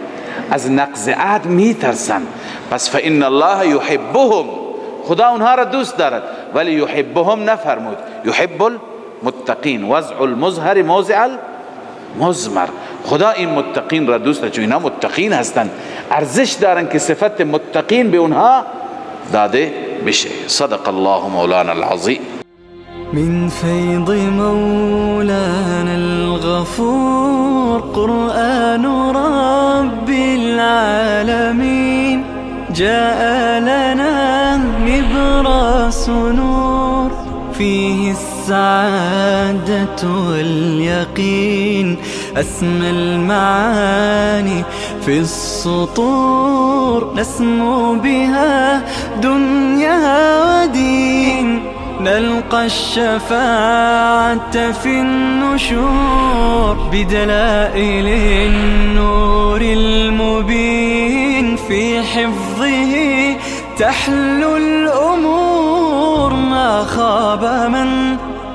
از نقض عهد میترسند. پس فإن الله یحبهم، خدا اونها را دوست دارد، ولی یحبهم نفرمود، یحب المتقین، وضع المظهر موضع المضمر. خدا این متقین را دوست دارد چون اینا متقین هستند، ارزش دارن که صفت متقین به اونها داده بشه. صدق الله مولانا العظیم. من فيض مولانا الغفور قرآن رب العالمين، جاء لنا نبراس نور فيه السعادة واليقين، أسمى المعاني في السطور نسمو بها دنيا ودين، نلقى الشفاعة في النشور بدلائل النور المبين، في حفظه تحلو الأمور ما خاب خاب من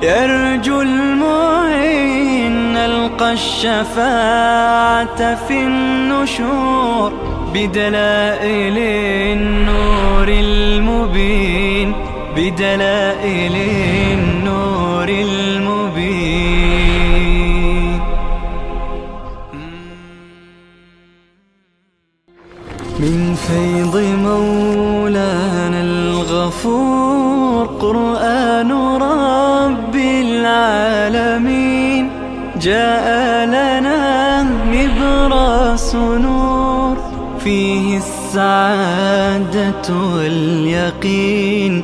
يرجو المعين، نلقى الشفاعة في النشور بدلائل النور المبين، بدلائل النور المبين. من فيض مولانا الغفور قرآن رب العالمين، جاء لنا نبراس نور فيه السعادة واليقين.